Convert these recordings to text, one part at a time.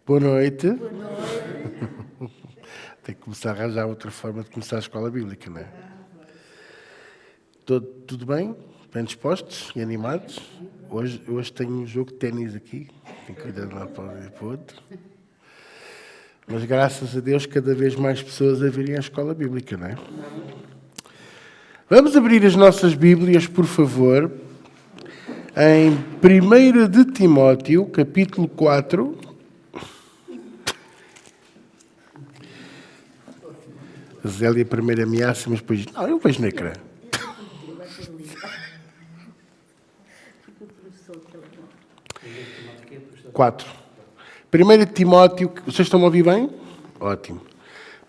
Boa noite. Boa noite. Tem que começar a arranjar outra forma de começar a escola bíblica, não é? Tudo bem? Bem dispostos e animados? Hoje tenho um jogo de ténis aqui. Tenho que cuidar de lá para o outro. Mas graças a Deus cada vez mais pessoas a virem à escola bíblica, não é? Vamos abrir as nossas Bíblias, por favor, em 1 de Timóteo, capítulo 4. A Zélia primeiro ameaça, mas depois diz, não, eu vejo no ecrã. 4. 1 de Timóteo, vocês estão a ouvir bem? Ótimo.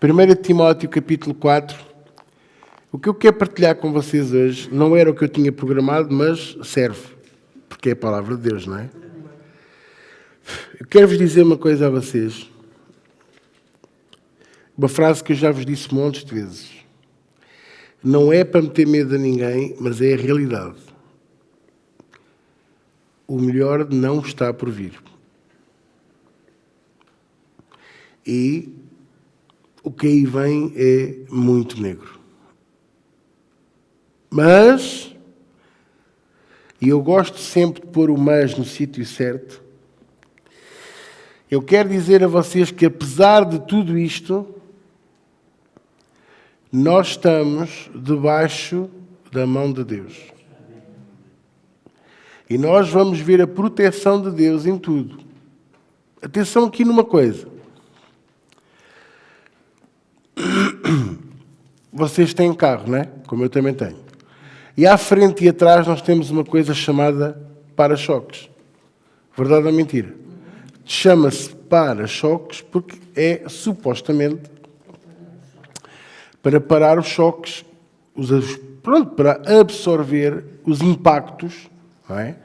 1 de Timóteo, capítulo 4. O que eu quero partilhar com vocês hoje não era o que eu tinha programado, mas serve, porque é a palavra de Deus, não é? Eu quero-vos dizer uma coisa a vocês. Uma frase que eu já vos disse montes de vezes. Não é para meter medo a ninguém, mas é a realidade. O melhor não está por vir. E o que aí vem é muito negro. Mas, e eu gosto sempre de pôr o mas no sítio certo, eu quero dizer a vocês que apesar de tudo isto, nós estamos debaixo da mão de Deus. E nós vamos ver a proteção de Deus em tudo. Atenção aqui numa coisa. Vocês têm carro, não é? Como eu também tenho. E à frente e atrás nós temos uma coisa chamada para-choques. Verdade ou mentira? Chama-se para-choques porque é supostamente para parar os choques, para absorver os impactos, não é?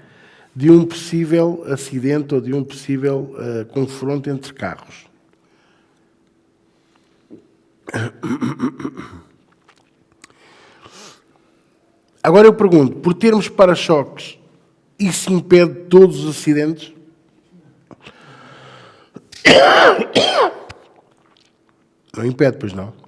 De um possível acidente ou de um possível confronto entre carros. Agora eu pergunto, por termos para-choques, isso impede todos os acidentes? Não impede, pois não.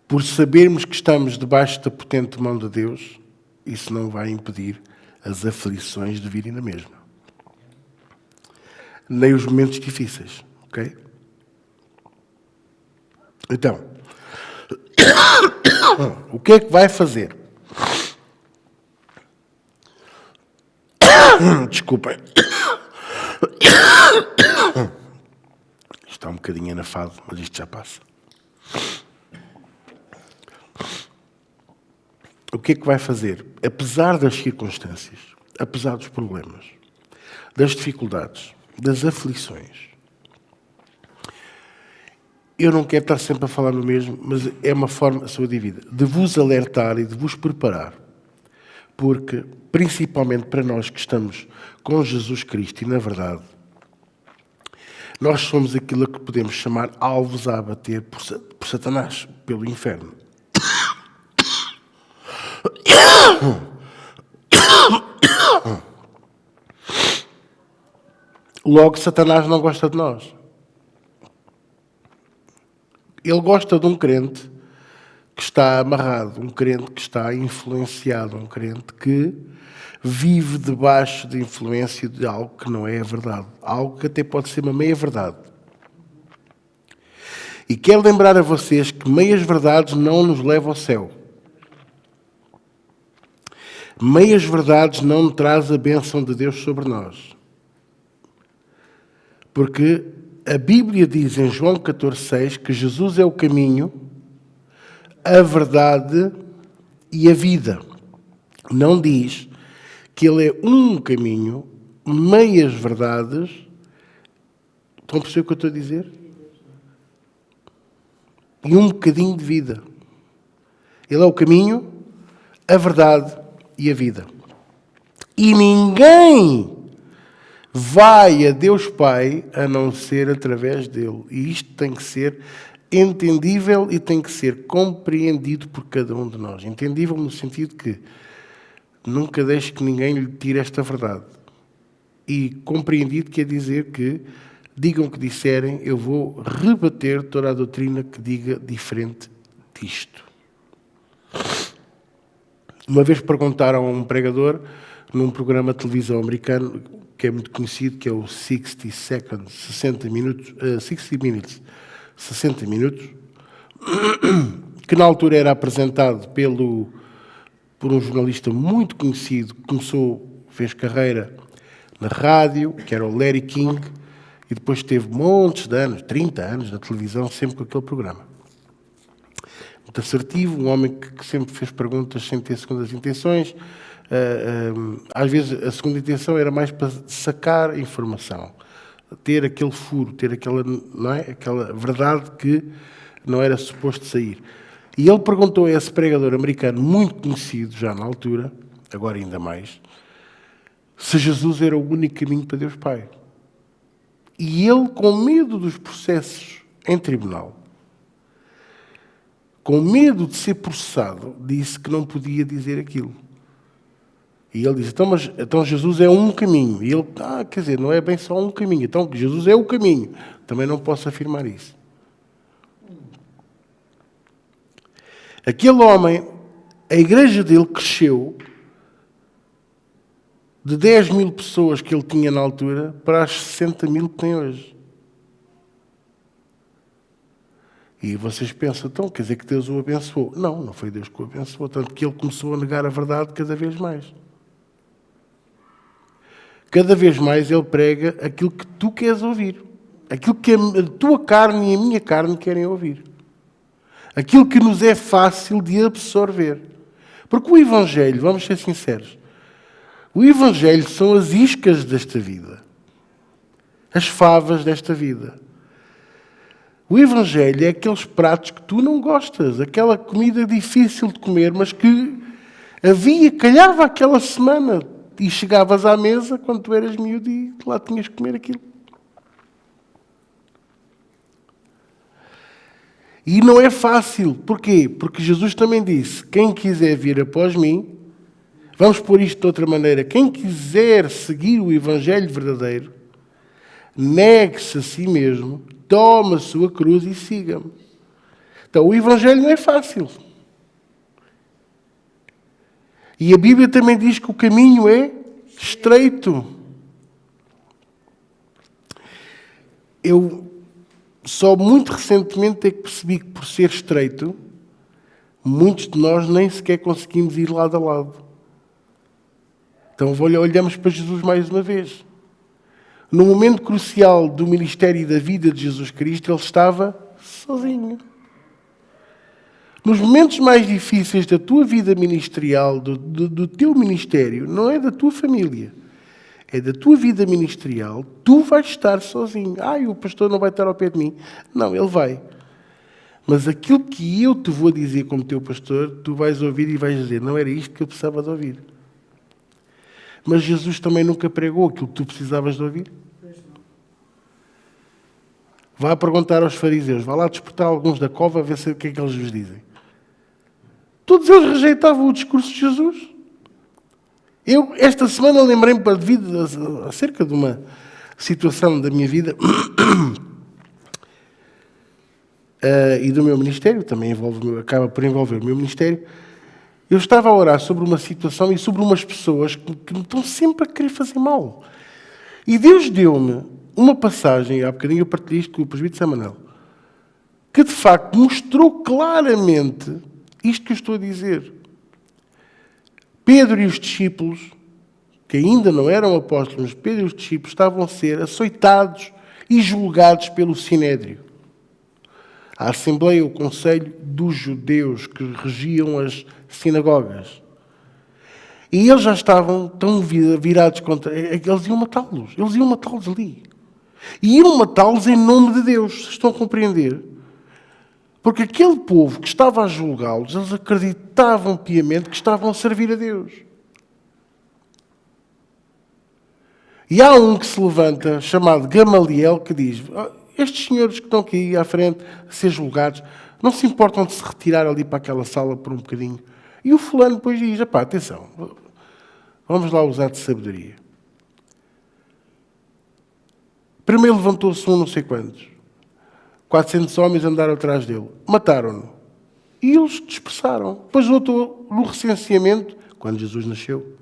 Por sabermos que estamos debaixo da potente mão de Deus, isso não vai impedir as aflições de virem na mesma. Nem os momentos difíceis, ok? Então, o que é que vai fazer? Desculpem. Está um bocadinho anafado, mas isto já passa. O que é que vai fazer? Apesar das circunstâncias, apesar dos problemas, das dificuldades, das aflições, eu não quero estar sempre a falar no mesmo, mas é uma forma, sua de vida, de vos alertar e de vos preparar. Porque, principalmente para nós que estamos com Jesus Cristo e, na verdade, nós somos aquilo que podemos chamar alvos a abater por Satanás, pelo inferno. Logo, Satanás não gosta de nós. Ele gosta de um crente que está amarrado, um crente que está influenciado, um crente que vive debaixo da influência de algo que não é a verdade. Algo que até pode ser uma meia-verdade. E quero lembrar a vocês que meias-verdades não nos levam ao céu. Meias-verdades não traz a bênção de Deus sobre nós. Porque a Bíblia diz em João 14,6 que Jesus é o caminho, a verdade e a vida. Não diz que Ele é um caminho, meias verdades. Estão a perceber o que eu estou a dizer? E um bocadinho de vida. Ele é o caminho, a verdade e a vida. E ninguém vai a Deus Pai a não ser através dele. E isto tem que ser entendível e tem que ser compreendido por cada um de nós. Entendível no sentido que nunca deixe que ninguém lhe tire esta verdade. e compreendido quer dizer que digam o que disserem, eu vou rebater toda a doutrina que diga diferente disto. Uma vez perguntaram a um pregador num programa de televisão americano que é muito conhecido, que é o 60 Seconds, 60 minutos, 60 minutos, que na altura era apresentado por um jornalista muito conhecido, que fez carreira na rádio, que era o Larry King, e depois teve montes de anos, 30 anos na televisão, sempre com aquele programa. Muito assertivo, um homem que sempre fez perguntas sem ter segundas intenções. Às vezes a segunda intenção era mais para sacar informação, ter aquele furo, ter aquela, não é? Aquela verdade que não era suposto sair. E ele perguntou a esse pregador americano, muito conhecido já na altura, agora ainda mais, se Jesus era o único caminho para Deus Pai. E ele, com medo dos processos em tribunal, com medo de ser processado, disse que não podia dizer aquilo. E ele disse, então Jesus é um caminho. E ele, quer dizer, não é bem só um caminho. Então Jesus é o caminho. Também não posso afirmar isso. Aquele homem, a igreja dele cresceu de 10 mil pessoas que ele tinha na altura para as 60 mil que tem hoje. E vocês pensam, então, quer dizer que Deus o abençoou. Não, não foi Deus que o abençoou. Tanto que ele começou a negar a verdade cada vez mais. Cada vez mais ele prega aquilo que tu queres ouvir. Aquilo que a tua carne e a minha carne querem ouvir. Aquilo que nos é fácil de absorver. Porque o Evangelho, vamos ser sinceros, o Evangelho são as iscas desta vida. As favas desta vida. O Evangelho é aqueles pratos que tu não gostas, aquela comida difícil de comer, mas que calhava aquela semana e chegavas à mesa quando tu eras miúdo e lá tinhas que comer aquilo. E não é fácil. Porquê? Porque Jesus também disse, quem quiser vir após mim, vamos pôr isto de outra maneira, quem quiser seguir o Evangelho verdadeiro, negue-se a si mesmo, tome a sua cruz e siga-me. Então, o Evangelho não é fácil. E a Bíblia também diz que o caminho é estreito. Eu só muito recentemente é que percebi que, por ser estreito, muitos de nós nem sequer conseguimos ir lado a lado. Então, olhamos para Jesus mais uma vez. No momento crucial do ministério e da vida de Jesus Cristo, ele estava sozinho. Nos momentos mais difíceis da tua vida ministerial, do teu ministério, não é da tua família, é da tua vida ministerial, tu vais estar sozinho. O pastor não vai estar ao pé de mim. Não, ele vai. Mas aquilo que eu te vou dizer como teu pastor, tu vais ouvir e vais dizer, não era isto que eu precisava de ouvir. Mas Jesus também nunca pregou aquilo que tu precisavas de ouvir. Vá perguntar aos fariseus, vá lá despertar alguns da cova, a ver o que é que eles vos dizem. Todos eles rejeitavam o discurso de Jesus. Eu, esta semana, lembrei-me acerca de uma situação da minha vida e do meu ministério, também acaba por envolver o meu ministério. Eu estava a orar sobre uma situação e sobre umas pessoas que me estão sempre a querer fazer mal. E Deus deu-me uma passagem, há bocadinho eu partilhei isto com o presbítero Samuel, que de facto mostrou claramente isto que eu estou a dizer. Pedro e os discípulos, que ainda não eram apóstolos, mas Pedro e os discípulos estavam a ser açoitados e julgados pelo Sinédrio. A Assembleia, o Conselho dos Judeus que regiam as sinagogas. E eles já estavam tão virados contra... Eles iam matá-los ali. E iam matá-los em nome de Deus, vocês estão a compreender? Porque aquele povo que estava a julgá-los, eles acreditavam piamente que estavam a servir a Deus. E há um que se levanta, chamado Gamaliel, que diz, estes senhores que estão aqui à frente a ser julgados, não se importam de se retirar ali para aquela sala por um bocadinho. E o fulano depois diz, atenção, vamos lá usar de sabedoria. Primeiro levantou-se um não sei quantos. 400 homens andaram atrás dele. Mataram-no. E eles dispersaram. Depois voltou no recenseamento, quando Jesus nasceu.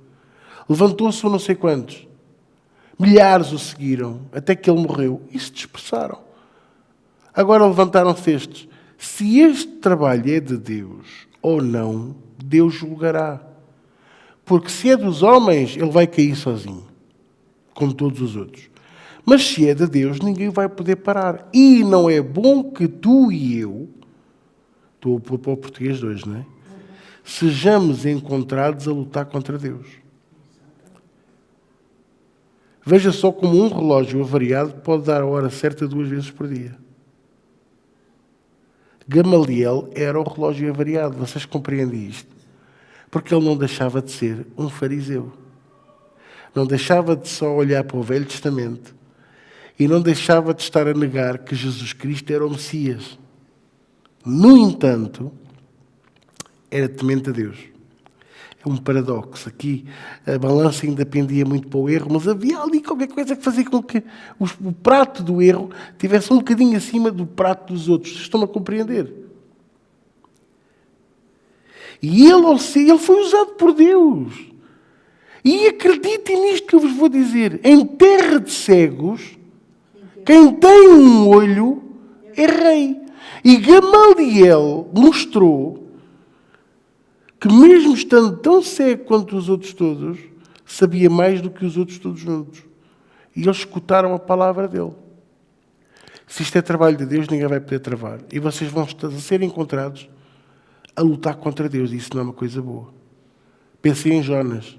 Levantou-se um não sei quantos. Milhares o seguiram, até que ele morreu. E se dispersaram. Agora levantaram-se estes. Se este trabalho é de Deus ou não, Deus julgará. Porque se é dos homens, ele vai cair sozinho, como todos os outros. Mas se é de Deus, ninguém vai poder parar. E não é bom que tu e eu, estou a pôr para o português de hoje, não é? Sejamos encontrados a lutar contra Deus. Veja só como um relógio avariado pode dar a hora certa 2 vezes por dia. Gamaliel era o relógio avariado. Vocês compreendem isto? Porque ele não deixava de ser um fariseu. Não deixava de só olhar para o Velho Testamento e não deixava de estar a negar que Jesus Cristo era o Messias. No entanto, era temente a Deus. É um paradoxo. Aqui a balança ainda pendia muito para o erro, mas havia ali qualquer coisa que fazia com que o prato do erro estivesse um bocadinho acima do prato dos outros. Estão-me a compreender? E ele foi usado por Deus. E acreditem nisto que eu vos vou dizer. Em terra de cegos, quem tem um olho é rei. E Gamaliel mostrou que mesmo estando tão cego quanto os outros todos, sabia mais do que os outros todos juntos. E eles escutaram a palavra dele. Se isto é trabalho de Deus, ninguém vai poder travar. E vocês vão ser encontrados a lutar contra Deus. E isso não é uma coisa boa. Pensei em Jonas.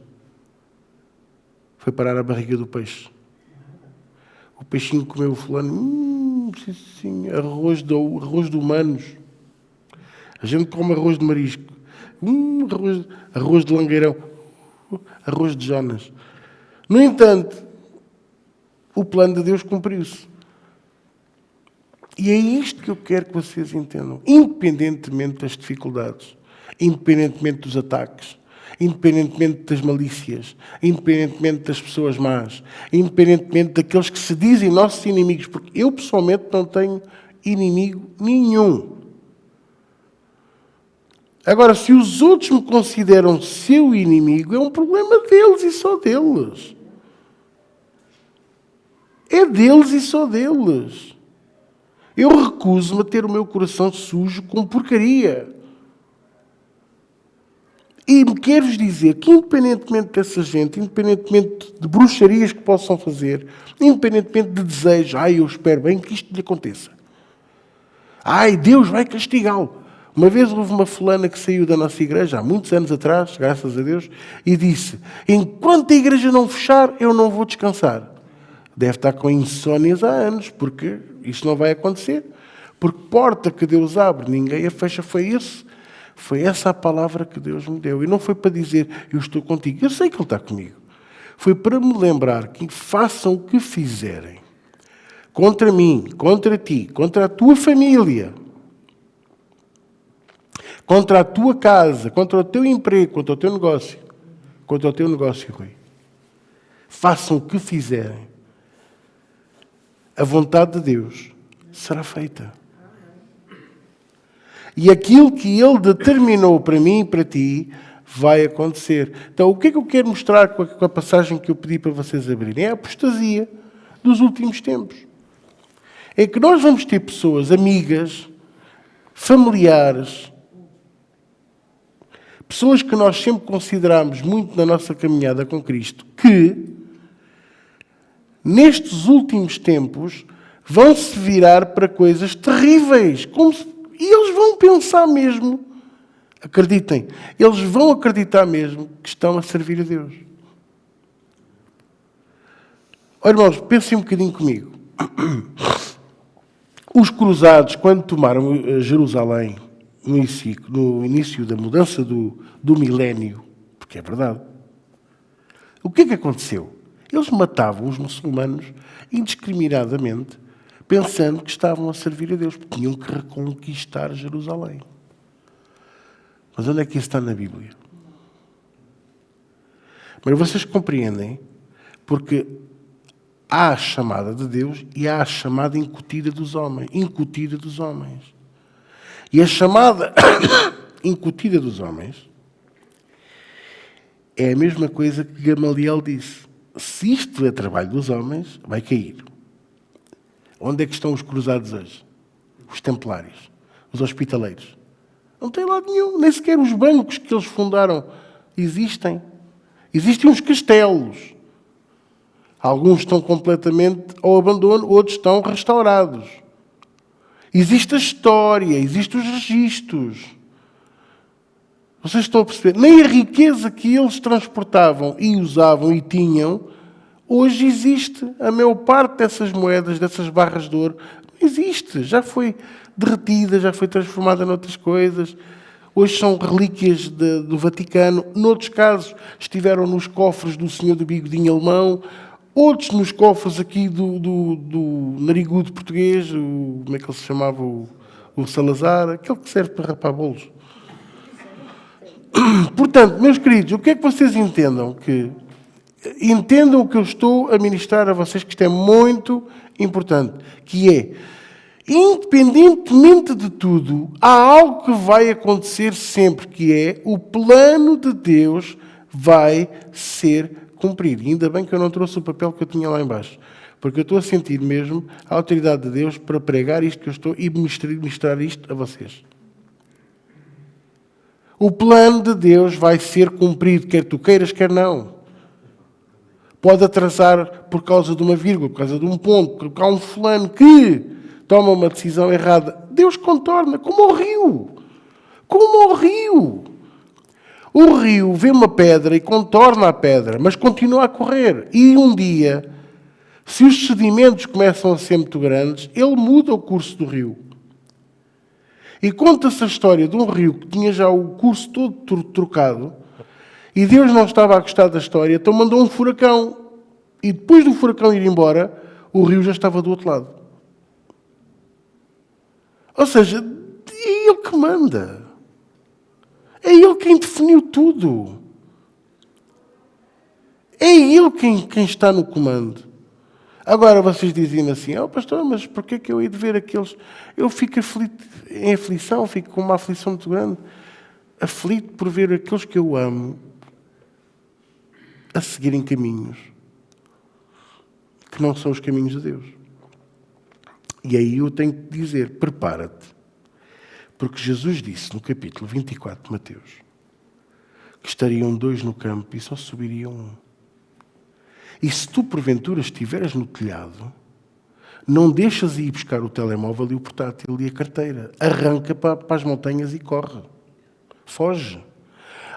Foi parar a barriga do peixe. O peixinho comeu o fulano. Sim, arroz de humanos. A gente come arroz de marisco. Arroz de langueirão. Arroz de Jonas. No entanto, o plano de Deus cumpriu-se. E é isto que eu quero que vocês entendam. Independentemente das dificuldades, independentemente dos ataques, independentemente das malícias, independentemente das pessoas más, independentemente daqueles que se dizem nossos inimigos, porque eu pessoalmente não tenho inimigo nenhum. Agora, se os outros me consideram seu inimigo, é um problema deles e só deles. É deles e só deles. Eu recuso-me a ter o meu coração sujo com porcaria. E quero-vos dizer que, independentemente dessa gente, independentemente de bruxarias que possam fazer, independentemente de desejos, eu espero bem que isto lhe aconteça. Deus vai castigá-lo. Uma vez houve uma fulana que saiu da nossa igreja, há muitos anos atrás, graças a Deus, e disse: enquanto a igreja não fechar, eu não vou descansar. Deve estar com insónias há anos, porque isto não vai acontecer. Porque porta que Deus abre, ninguém a fecha. Foi essa a palavra que Deus me deu. E não foi para dizer, eu estou contigo. Eu sei que Ele está comigo. Foi para me lembrar que façam o que fizerem. Contra mim, contra ti, contra a tua família, contra a tua casa, contra o teu emprego, contra o teu negócio. Contra o teu negócio, Rui. Façam o que fizerem. A vontade de Deus será feita. E aquilo que Ele determinou para mim e para ti vai acontecer. Então, o que é que eu quero mostrar com a passagem que eu pedi para vocês abrirem? É a apostasia dos últimos tempos. É que nós vamos ter pessoas amigas, familiares, pessoas que nós sempre consideramos muito na nossa caminhada com Cristo, que, nestes últimos tempos, vão se virar para coisas terríveis. E eles vão pensar mesmo, acreditem, eles vão acreditar mesmo que estão a servir a Deus. Olha, irmãos, pensem um bocadinho comigo. Os cruzados, quando tomaram Jerusalém, no início da mudança do milénio, porque é verdade, o que é que aconteceu? Eles matavam os muçulmanos indiscriminadamente, pensando que estavam a servir a Deus, porque tinham que reconquistar Jerusalém. Mas onde é que isso está na Bíblia? Mas vocês compreendem, porque há a chamada de Deus e há a chamada incutida dos homens. Incutida dos homens. E a chamada incutida dos homens é a mesma coisa que Gamaliel disse. Se isto é trabalho dos homens, vai cair. Onde é que estão os cruzados hoje? Os templários, os hospitaleiros. Não tem lado nenhum, nem sequer os bancos que eles fundaram existem. Existem uns castelos. Alguns estão completamente ao abandono, outros estão restaurados. Existe a história, existem os registros. Vocês estão a perceber? Nem a riqueza que eles transportavam e usavam e tinham, hoje existe. A maior parte dessas moedas, dessas barras de ouro, não existe. Já foi derretida, já foi transformada noutras coisas. Hoje são relíquias do Vaticano. Noutros casos, estiveram nos cofres do senhor do bigodinho alemão. Outros nos cofres aqui do narigudo português. Como é que ele se chamava? O Salazar. Aquele que serve para rapar bolos. Portanto, meus queridos, o que é que vocês entendam? Entendam o que eu estou a ministrar a vocês, que isto é muito importante, que é, independentemente de tudo, há algo que vai acontecer sempre, que é, o plano de Deus vai ser cumprido. E ainda bem que eu não trouxe o papel que eu tinha lá em baixo, porque eu estou a sentir mesmo a autoridade de Deus para pregar isto que eu estou e ministrar isto a vocês. O plano de Deus vai ser cumprido, quer tu queiras, quer não. Pode atrasar por causa de uma vírgula, por causa de um ponto, porque há um fulano que toma uma decisão errada. Deus contorna, como o rio. Como o rio. O rio vê uma pedra e contorna a pedra, mas continua a correr. E um dia, se os sedimentos começam a ser muito grandes, ele muda o curso do rio. E conta-se a história de um rio que tinha já o curso todo trocado e Deus não estava a gostar da história, então mandou um furacão. E depois do furacão ir embora, o rio já estava do outro lado. Ou seja, é Ele que manda. É Ele quem definiu tudo. É Ele quem está no comando. Agora vocês dizem assim, pastor, mas porquê que eu hei de ver aqueles... Eu fico aflito, em aflição, fico com uma aflição muito grande, aflito por ver aqueles que eu amo a seguirem caminhos que não são os caminhos de Deus. E aí eu tenho que dizer, prepara-te, porque Jesus disse no capítulo 24 de Mateus que estariam 2 no campo e só subiria 1. E se tu, porventura, estiveres no telhado, não deixas de ir buscar o telemóvel e o portátil e a carteira. Arranca para as montanhas e corre. Foge.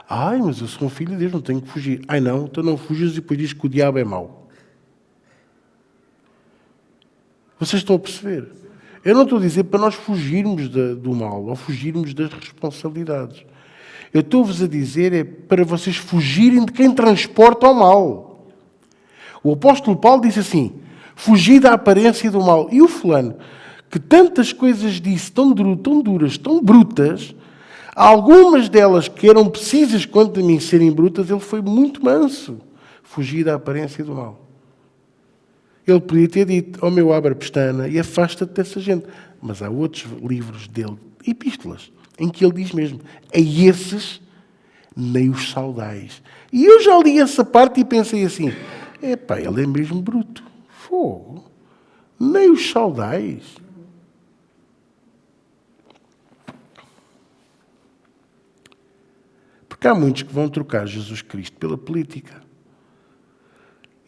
Ai, mas eu sou um filho de Deus, não tenho que fugir. Ai não, então não fujas e depois dizes que o diabo é mau. Vocês estão a perceber? Eu não estou a dizer para nós fugirmos do mal ou fugirmos das responsabilidades. Eu estou-vos a dizer é para vocês fugirem de quem transporta o mal. O apóstolo Paulo disse assim, fugir da aparência do mal. E o fulano, que tantas coisas disse, tão duras, tão brutas, algumas delas que eram precisas quanto a mim serem brutas, ele foi muito manso. Fugir da aparência do mal. Ele podia ter dito, meu, abre a pestana e afasta-te dessa gente. Mas há outros livros dele, epístolas, em que ele diz mesmo, a esses nem os saudais. E eu já li essa parte e pensei assim, ele é mesmo bruto. Fogo. Nem os saudais. Porque há muitos que vão trocar Jesus Cristo pela política.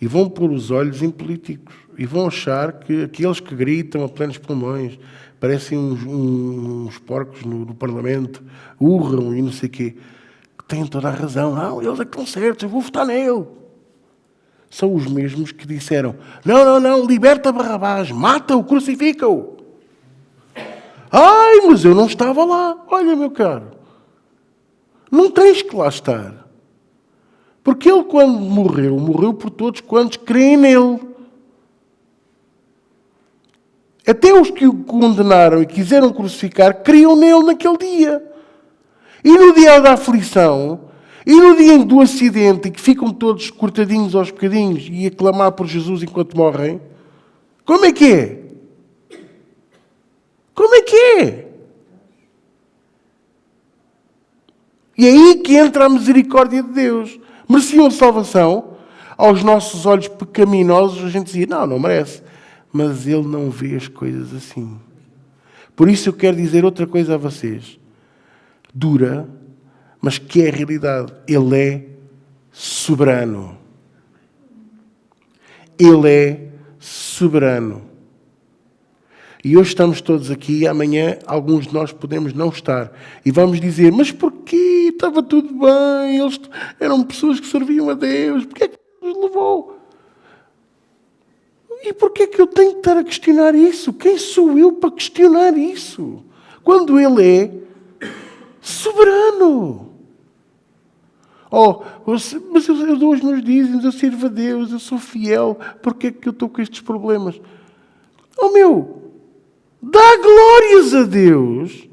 E vão pôr os olhos em políticos. E vão achar que aqueles que gritam a plenos pulmões, parecem uns porcos no Parlamento, urram e não sei o quê, que têm toda a razão. Não, eles é que estão certos, eu vou votar nele. São os mesmos que disseram, não, liberta Barrabás, mata-o, crucifica-o. Ai, mas eu não estava lá. Olha, meu caro, não tens que lá estar. Porque ele, quando morreu por todos quantos creem nele. Até os que o condenaram e quiseram crucificar, criam nele naquele dia. E no dia da aflição, E no dia do acidente, em que ficam todos cortadinhos aos bocadinhos e a clamar por Jesus enquanto morrem, como é que é? Como é que é? E é aí que entra a misericórdia de Deus. Mereciam a salvação? Aos nossos olhos pecaminosos, a gente dizia, não merece. Mas Ele não vê as coisas assim. Por isso eu quero dizer outra coisa a vocês. Dura, mas que é a realidade. Ele é soberano. Ele é soberano. E hoje estamos todos aqui e amanhã alguns de nós podemos não estar. E vamos dizer, mas porquê? Estava tudo bem, eles eram pessoas que serviam a Deus. Porquê é que Deus nos levou? E porquê é que eu tenho que estar a questionar isso? Quem sou eu para questionar isso? Quando Ele é soberano. Oh, mas eu dou os meus dízimos, eu sirvo a Deus, eu sou fiel. Porquê é que eu estou com estes problemas? Oh meu, dá glórias a Deus,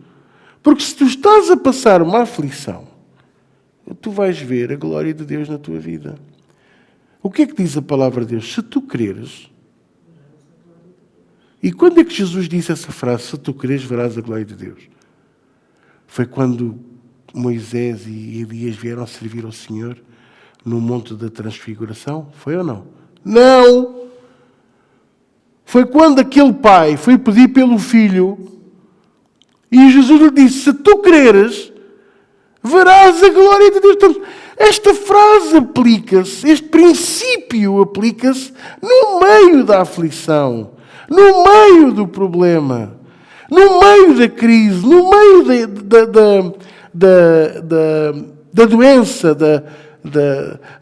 porque se tu estás a passar uma aflição, tu vais ver a glória de Deus na tua vida. O que é que diz a palavra de Deus? Se tu creres... E quando é que Jesus disse essa frase? Se tu creres, verás a glória de Deus. Foi quando Moisés e Elias vieram servir ao Senhor no Monte da Transfiguração? Foi ou não? Não! Foi quando aquele pai foi pedir pelo filho e Jesus lhe disse, se tu creres, verás a glória de Deus. Portanto, esta frase aplica-se, este princípio aplica-se no meio da aflição, no meio do problema, no meio da crise, no meio da doença,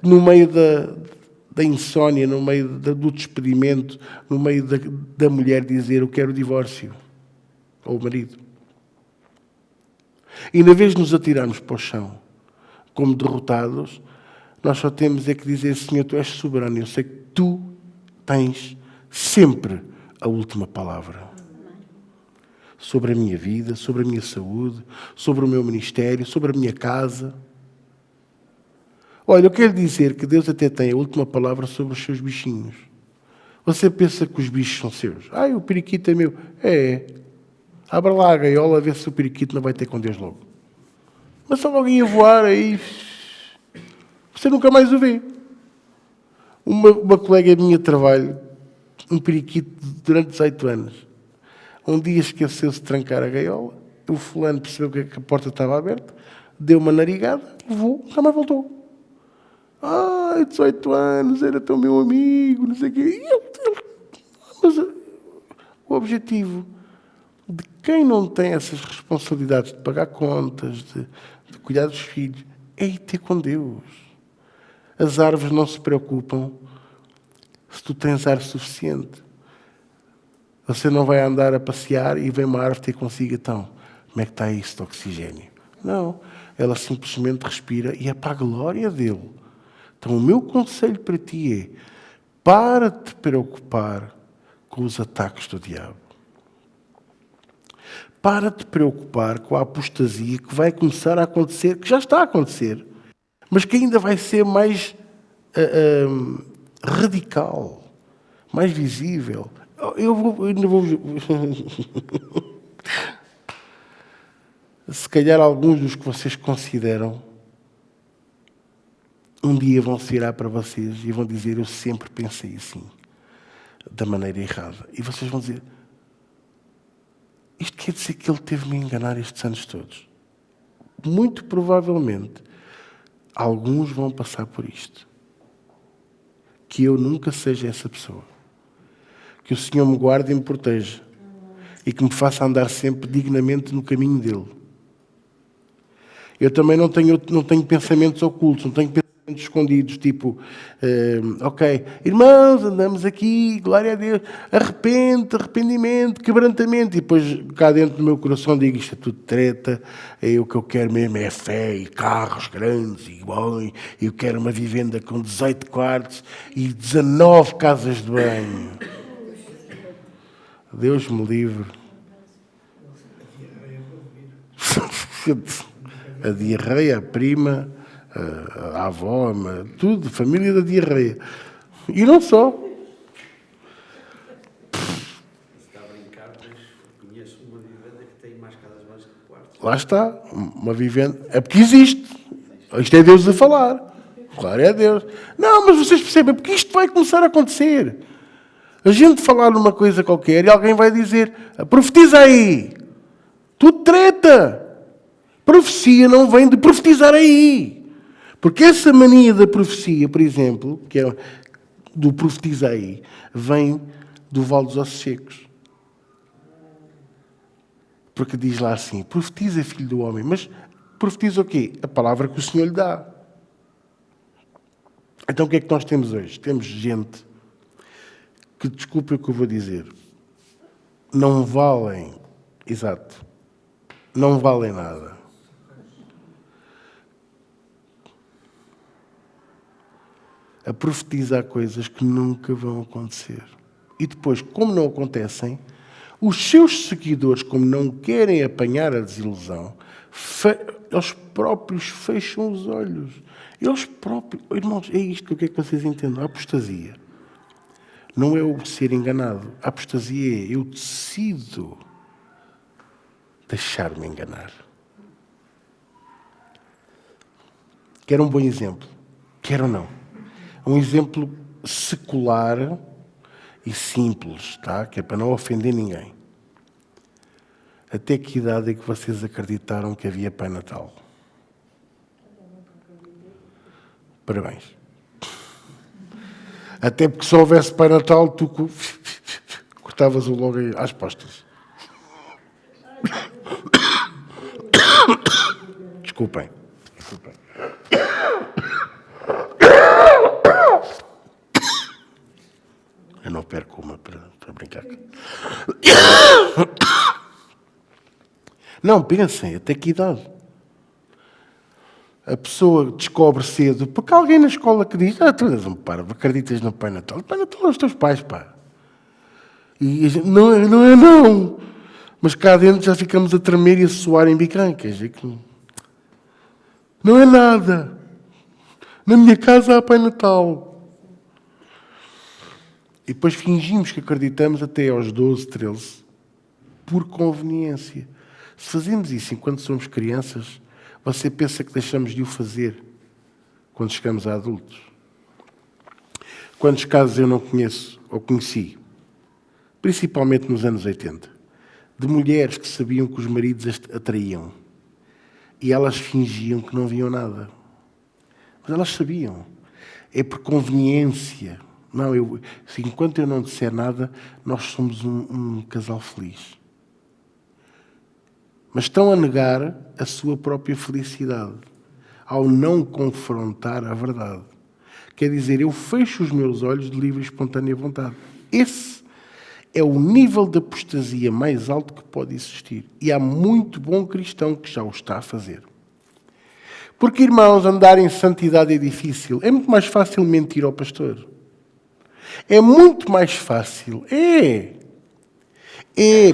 no meio da insónia, no meio do despedimento, no meio da mulher dizer, eu quero o divórcio, ou o marido. E na vez de nos atirarmos para o chão, como derrotados, nós só temos é que dizer, Senhor, Tu és soberano, eu sei que Tu tens sempre a última palavra. Sobre a minha vida, sobre a minha saúde, sobre o meu ministério, sobre a minha casa. Olha, eu quero dizer que Deus até tem a última palavra sobre os seus bichinhos. Você pensa que os bichos são seus? O periquito é meu. É. Abra lá a gaiola a ver se o periquito não vai ter com Deus logo. Mas só alguém a voar aí, você nunca mais o vê. Uma colega minha de trabalho, um periquito durante 18 anos. Um dia esqueceu-se de trancar a gaiola, o fulano percebeu que a porta estava aberta, deu uma narigada, levou, nunca mais voltou. 18 anos, era tão meu amigo, não sei o quê. Mas o objetivo de quem não tem essas responsabilidades de pagar contas, de cuidar dos filhos, é ir ter com Deus. As árvores não se preocupam se tu tens ar suficiente. Você não vai andar a passear e vem uma árvore ter consigo, então, como é que está isso de oxigênio? Não, ela simplesmente respira e é para a glória dele. Então, o meu conselho para ti é, para de te preocupar com os ataques do diabo. Para de te preocupar com a apostasia que vai começar a acontecer, que já está a acontecer, mas que ainda vai ser mais radical, mais visível. Eu ainda vou... Se calhar alguns dos que vocês consideram, um dia vão se virar para vocês e vão dizer, eu sempre pensei assim, da maneira errada. E vocês vão dizer, isto quer dizer que ele teve-me a enganar estes anos todos. Muito provavelmente, alguns vão passar por isto. Que eu nunca seja essa pessoa. Que o Senhor me guarde e me proteja. E que me faça andar sempre dignamente no caminho dele. Eu também não tenho pensamentos ocultos, não tenho pensamentos escondidos, tipo, ok, irmãos, andamos aqui, glória a Deus, arrependimento, quebrantamento, e depois cá dentro do meu coração digo, isto é tudo treta, o que eu quero mesmo é fé, e carros grandes, e bom, e eu quero uma vivenda com 18 quartos e 19 casas de banho. Deus me livre. A diarreia, a prima, a avó, tudo, família da diarreia. E não só. Está a brincar, mas conheço uma vivenda que tem mais casas mais que quartos. Lá está, uma vivenda. É porque existe. Isto é Deus a falar. Claro, é Deus. Não, mas vocês percebem, porque isto vai começar a acontecer. A gente falar numa coisa qualquer e alguém vai dizer, profetiza aí. Tudo treta. Profecia não vem de profetizar aí. Porque essa mania da profecia, por exemplo, que é do profetizar aí, vem do Vale dos Ossos Secos. Porque diz lá assim, profetiza, filho do homem. Mas profetiza o quê? A palavra que o Senhor lhe dá. Então o que é que nós temos hoje? Temos gente que, desculpe o que eu vou dizer, não valem, exato, não valem nada. A profetizar coisas que nunca vão acontecer. E depois, como não acontecem, os seus seguidores, como não querem apanhar a desilusão, eles próprios fecham os olhos. Eles próprios... Irmãos, é isto que eu quero que vocês entendam. A apostasia não é o ser enganado. A apostasia é eu decido deixar-me enganar. Quero um bom exemplo. Quero ou não? Um exemplo secular e simples, tá? Que é para não ofender ninguém. Até que idade é que vocês acreditaram que havia Pai Natal? Parabéns. Até porque se houvesse Pai Natal, tu cortavas o logo às postas. Desculpem. Eu não perco uma para brincar. Não, pensem, até que idade? A pessoa descobre cedo, porque há alguém na escola que diz, tu és um parvo, acreditas no Pai Natal? O Pai Natal é os teus pais, pá. E a gente, não. Mas cá dentro já ficamos a tremer e a suar em bicancas. Não é nada. Na minha casa há Pai Natal. E depois fingimos que acreditamos até aos 12, 13, por conveniência. Se fazemos isso enquanto somos crianças, você pensa que deixamos de o fazer quando chegamos a adultos. Quantos casos eu não conheço ou conheci, principalmente nos anos 80, de mulheres que sabiam que os maridos as atraíam e elas fingiam que não viam nada. Mas elas sabiam. É por conveniência. Não, enquanto eu não disser nada, nós somos um casal feliz. Mas estão a negar a sua própria felicidade ao não confrontar a verdade. Quer dizer, eu fecho os meus olhos de livre e espontânea vontade. Esse é o nível de apostasia mais alto que pode existir. E há muito bom cristão que já o está a fazer. Porque, irmãos, andar em santidade é difícil. É muito mais fácil mentir ao pastor. É muito mais fácil.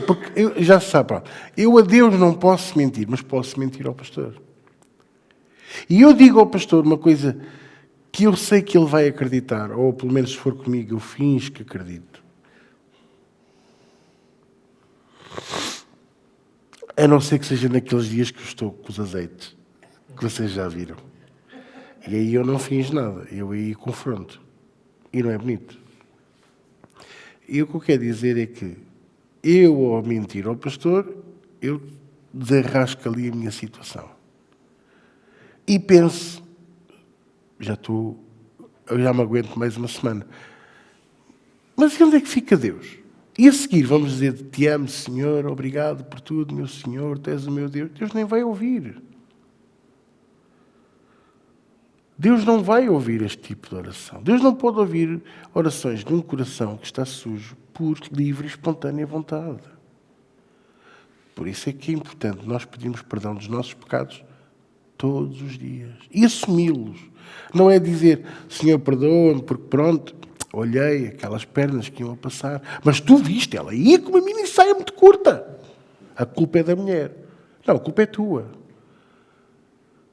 Porque já se sabe, eu a Deus não posso mentir, mas posso mentir ao pastor. E eu digo ao pastor uma coisa que eu sei que ele vai acreditar, ou pelo menos se for comigo, eu finjo que acredito. A não ser que seja naqueles dias que eu estou com os azeites, que vocês já viram. E aí eu não finjo nada, eu aí confronto. E não é bonito. E o que eu quero dizer é que eu, ao mentir ao pastor, eu desarrasco ali a minha situação. E penso, eu já me aguento mais uma semana. Mas onde é que fica Deus? E a seguir vamos dizer, te amo, Senhor, obrigado por tudo, meu Senhor, tu és o meu Deus. Deus nem vai ouvir. Deus não vai ouvir este tipo de oração. Deus não pode ouvir orações de um coração que está sujo por livre e espontânea vontade. Por isso é que é importante nós pedirmos perdão dos nossos pecados todos os dias. E assumi-los. Não é dizer, Senhor, perdoa-me, porque pronto, olhei aquelas pernas que iam a passar, mas tu viste, ela ia com uma mini saia muito curta. A culpa é da mulher. Não, a culpa é tua.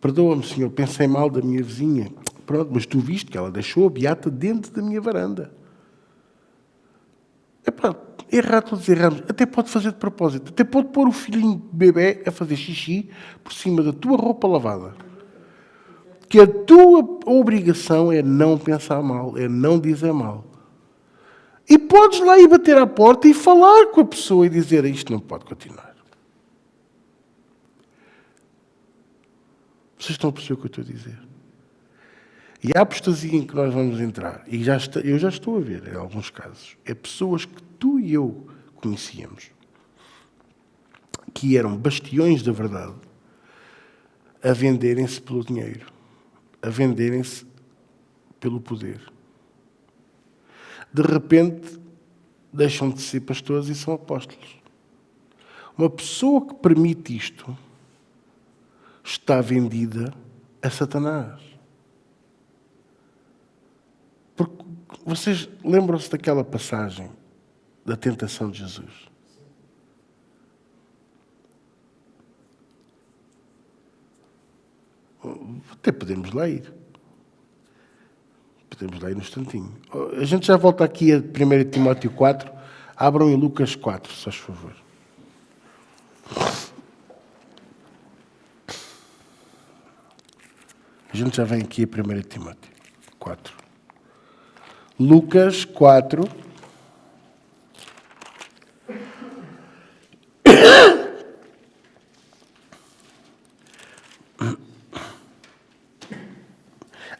Perdoa-me, Senhor, pensei mal da minha vizinha. Pronto, mas tu viste que ela deixou a beata dentro da minha varanda. Epá, errar todos erramos. Até pode fazer de propósito. Até pode pôr o filhinho bebê a fazer xixi por cima da tua roupa lavada. Que a tua obrigação é não pensar mal, é não dizer mal. E podes lá ir bater à porta e falar com a pessoa e dizer: isto não pode continuar. Vocês estão a perceber o que eu estou a dizer? E a apostasia em que nós vamos entrar, e eu já estou a ver em alguns casos, é pessoas que tu e eu conhecíamos, que eram bastiões da verdade, a venderem-se pelo dinheiro, a venderem-se pelo poder. De repente, deixam de ser pastores e são apóstolos. Uma pessoa que permite isto está vendida a Satanás. Porque vocês lembram-se daquela passagem da tentação de Jesus? Até podemos lá ir. Podemos lá ir no instantinho. A gente já volta aqui a 1 Timóteo 4. Abram em Lucas 4, se faz favor. A gente já vem aqui a 1 Timóteo 4. Lucas 4.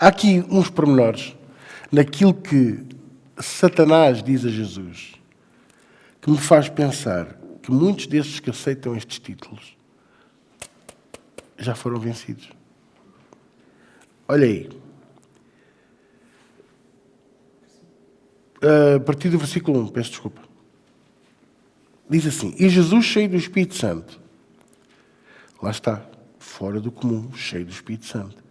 Há aqui uns pormenores naquilo que Satanás diz a Jesus, que me faz pensar que muitos desses que aceitam estes títulos já foram vencidos. Olha aí. A partir do versículo 1, peço desculpa. Diz assim: e Jesus, cheio do Espírito Santo. Lá está, fora do comum, cheio do Espírito Santo.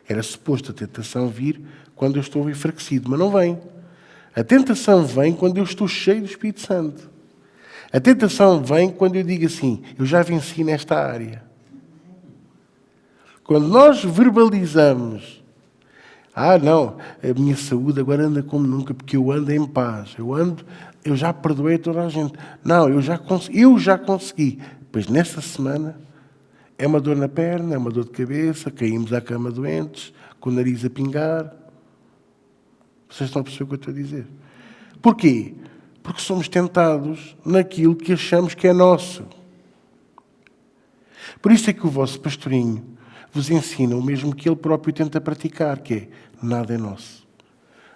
Era suposto a tentação vir quando eu estou enfraquecido, mas não vem. A tentação vem quando eu estou cheio do Espírito Santo. A tentação vem quando eu digo assim: eu já venci nesta área. Quando nós verbalizamos: não, a minha saúde agora anda como nunca, porque eu ando em paz. Eu já perdoei toda a gente. Não, eu já consegui. Pois nessa semana é uma dor na perna, é uma dor de cabeça, caímos à cama doentes, com o nariz a pingar. Vocês estão a perceber o que eu estou a dizer? Porquê? Porque somos tentados naquilo que achamos que é nosso. Por isso é que o vosso pastorinho vos ensina o mesmo que ele próprio tenta praticar, que é: nada é nosso.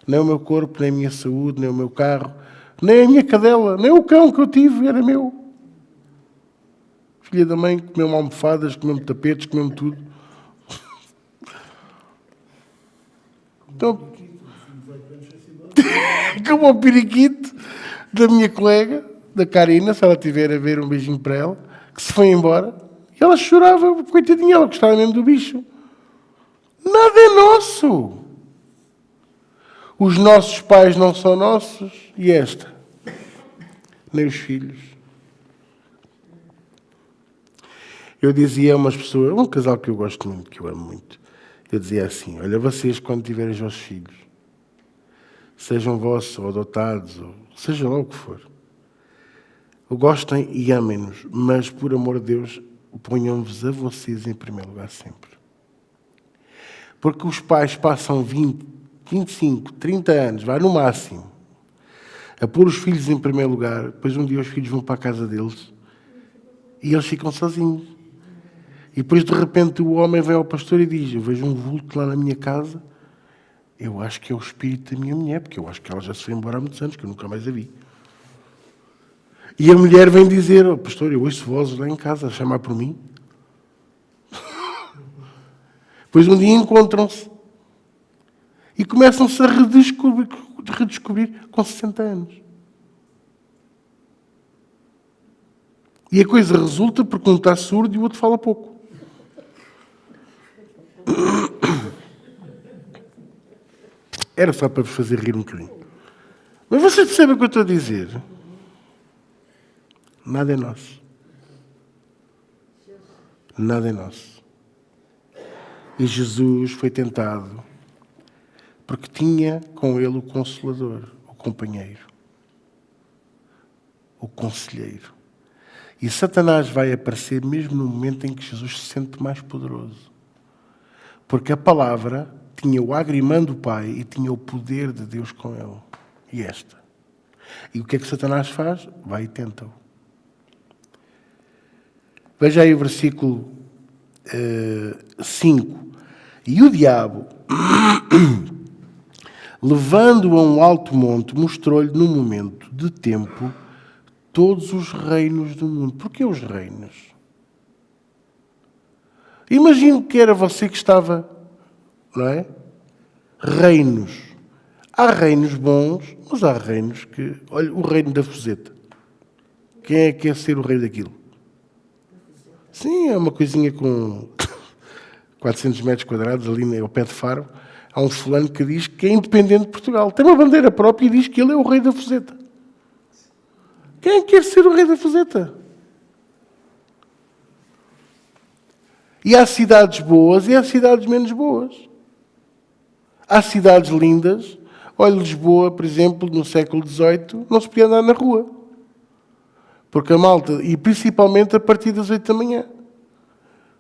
Nem o meu corpo, nem a minha saúde, nem o meu carro, nem a minha cadela, nem o cão que eu tive era meu. Filha da mãe, comeu-me almofadas, comeu-me tapetes, comeu-me tudo. Então, como o periquito da minha colega, da Karina, se ela tiver a ver, um beijinho para ela, que se foi embora, e ela chorava, coitadinha, ela gostava mesmo do bicho. Nada é nosso. Os nossos pais não são nossos, e esta, nem os filhos. Eu dizia a umas pessoas, um casal que eu gosto muito, que eu amo muito, eu dizia assim: olha, vocês quando tiverem os vossos filhos, sejam vossos ou adotados, ou seja lá o que for, gostem e amem-nos, mas por amor de Deus, ponham-vos a vocês em primeiro lugar sempre. Porque os pais passam 20, 25, 30 anos, vai no máximo, a pôr os filhos em primeiro lugar, depois um dia os filhos vão para a casa deles e eles ficam sozinhos. E depois de repente o homem vem ao pastor e diz: eu vejo um vulto lá na minha casa, eu acho que é o espírito da minha mulher, porque eu acho que ela já se foi embora há muitos anos, que eu nunca mais a vi. E a mulher vem dizer: oh, pastor, eu ouço vozes lá em casa a chamar por mim. Depois um dia encontram-se e começam-se a redescobrir com 60 anos. E a coisa resulta porque um está surdo e o outro fala pouco. Era só para vos fazer rir um bocadinho. Mas vocês percebem o que eu estou a dizer? Nada é nosso. Nada é nosso. E Jesus foi tentado porque tinha com ele o Consolador, o companheiro, o conselheiro. E Satanás vai aparecer mesmo no momento em que Jesus se sente mais poderoso. Porque a palavra tinha o agrimã do Pai e tinha o poder de Deus com ele. E esta. E o que é que Satanás faz? Vai e tenta-o. Veja aí o versículo 5. E o diabo, levando-o a um alto monte, mostrou-lhe num momento de tempo todos os reinos do mundo. Porquê os reinos? Imagino que era você que estava, não é? Reinos. Há reinos bons, mas há reinos que... Olha, o reino da Fuseta. Quem é que quer ser o rei daquilo? Sim, é uma coisinha com 400 metros quadrados ali ao pé de Faro. Há um fulano que diz que é independente de Portugal. Tem uma bandeira própria e diz que ele é o rei da Fuseta. Quem é que quer ser o rei da Fuseta? E há cidades boas e há cidades menos boas. Há cidades lindas. Olha, Lisboa, por exemplo, no século XVIII, não se podia andar na rua. Porque a malta, e principalmente a partir das 8 da manhã.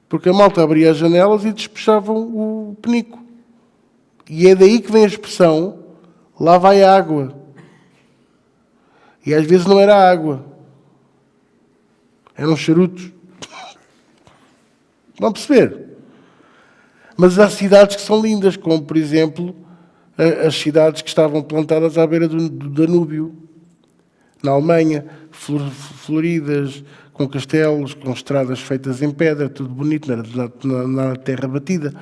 Porque a malta abria as janelas e despejavam o penico. E é daí que vem a expressão, lá vai a água. E às vezes não era água. Eram charutos. Vão perceber? Mas há cidades que são lindas, como, por exemplo, as cidades que estavam plantadas à beira do Danúbio. Na Alemanha, floridas, com castelos, com estradas feitas em pedra, tudo bonito, na terra batida,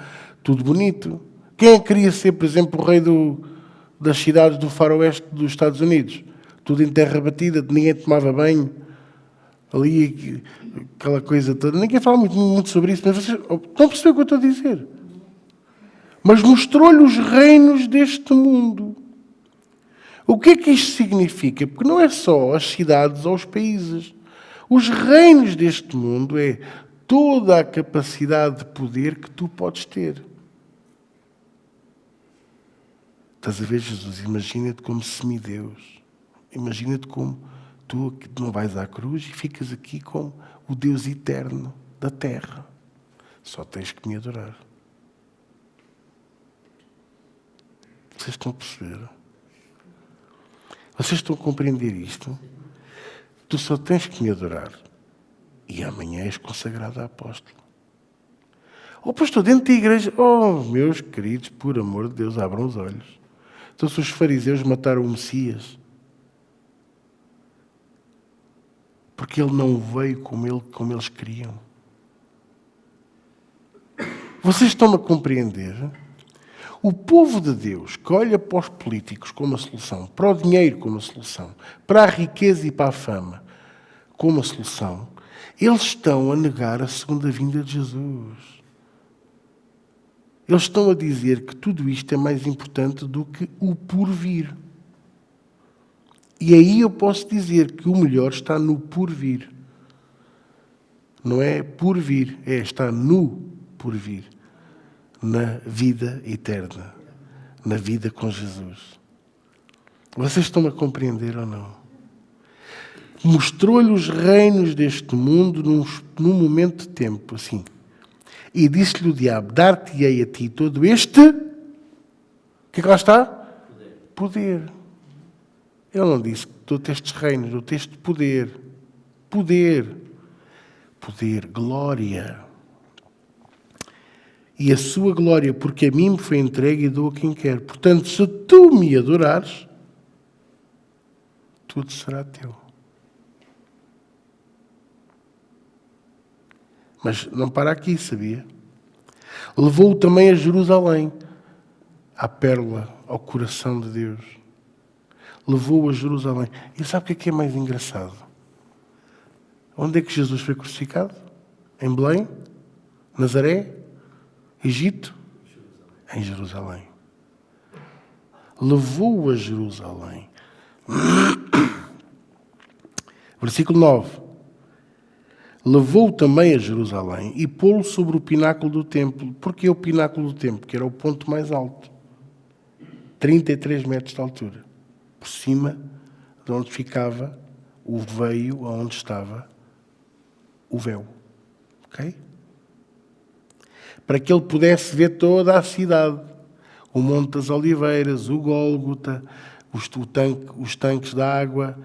tudo bonito. Quem é que queria ser, por exemplo, o rei das cidades do faroeste dos Estados Unidos? Tudo em terra batida, ninguém tomava banho. Ali, aquela coisa toda. Ninguém fala muito sobre isso, mas vocês estão a perceber o que eu estou a dizer? Mas mostrou-lhe os reinos deste mundo. O que é que isto significa? Porque não é só as cidades ou os países. Os reinos deste mundo é toda a capacidade de poder que tu podes ter. Estás a ver, Jesus? Imagina-te como semideus. Imagina-te como tu não vais à cruz e ficas aqui como o Deus eterno da terra. Só tens que me adorar. Vocês estão a perceber? Vocês estão a compreender isto? Tu só tens que me adorar. E amanhã és consagrado a apóstolo. Oh, pastor, dentro da igreja... Oh, meus queridos, por amor de Deus, abram os olhos. Então, se os fariseus mataram o Messias, porque ele não veio como eles queriam. Vocês estão a compreender? O povo de Deus que olha para os políticos como a solução, para o dinheiro como a solução, para a riqueza e para a fama como a solução, eles estão a negar a segunda vinda de Jesus. Eles estão a dizer que tudo isto é mais importante do que o porvir. E aí eu posso dizer que o melhor está no porvir. Não é por vir, está no porvir. Na vida eterna. Na vida com Jesus. Vocês estão a compreender ou não? Mostrou-lhe os reinos deste mundo num momento de tempo, assim. E disse-lhe o diabo, dar-te-ei a ti todo este... O que é que lá está? Poder. Ele não disse que dou-te estes reinos, dou-te este poder. Poder. Poder, glória. E a sua glória, porque a mim me foi entregue e dou a quem quer. Portanto, se tu me adorares, tudo será teu. Mas não para aqui, sabia? Levou-o também a Jerusalém, à pérola, ao coração de Deus. Levou-o a Jerusalém. E sabe o que é mais engraçado? Onde é que Jesus foi crucificado? Em Belém? Nazaré? Egito? Em Jerusalém. Levou-o a Jerusalém. Versículo 9. levou-o também a Jerusalém e pô-lo sobre o pináculo do templo. Porquê o pináculo do templo? Que era o ponto mais alto. 33 metros de altura. Por cima de onde ficava o veio, onde estava o véu. Ok? Para que ele pudesse ver toda a cidade. O Monte das Oliveiras, o Gólgota, os tanques de água,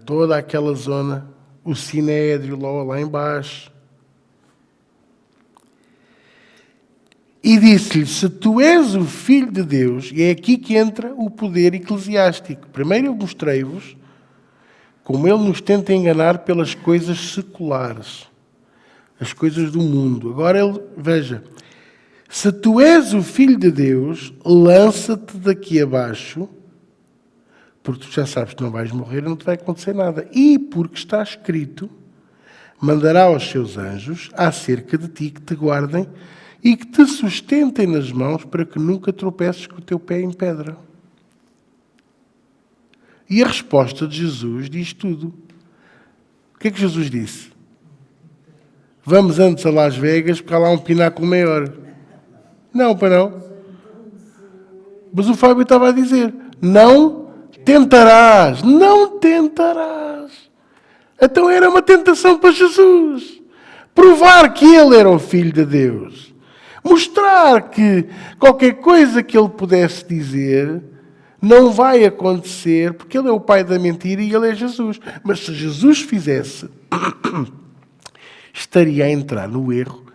toda aquela zona, o Sinédrio lá embaixo. E disse-lhe, se tu és o Filho de Deus, e é aqui que entra o poder eclesiástico. Primeiro eu mostrei-vos como ele nos tenta enganar pelas coisas seculares, as coisas do mundo. Agora ele, veja, se tu és o Filho de Deus, lança-te daqui abaixo, porque tu já sabes que não vais morrer e não te vai acontecer nada. E porque está escrito, mandará aos seus anjos acerca de ti que te guardem e que te sustentem nas mãos para que nunca tropeces com o teu pé em pedra. E a resposta de Jesus diz tudo. O que é que Jesus disse? Vamos antes a Las Vegas porque há lá um pináculo maior. Não, para não. Mas o Fábio estava a dizer, não tentarás. Então era uma tentação para Jesus. Provar que ele era o Filho de Deus. Mostrar que qualquer coisa que ele pudesse dizer não vai acontecer, porque ele é o pai da mentira e ele é Jesus. Mas se Jesus fizesse, estaria a entrar no erro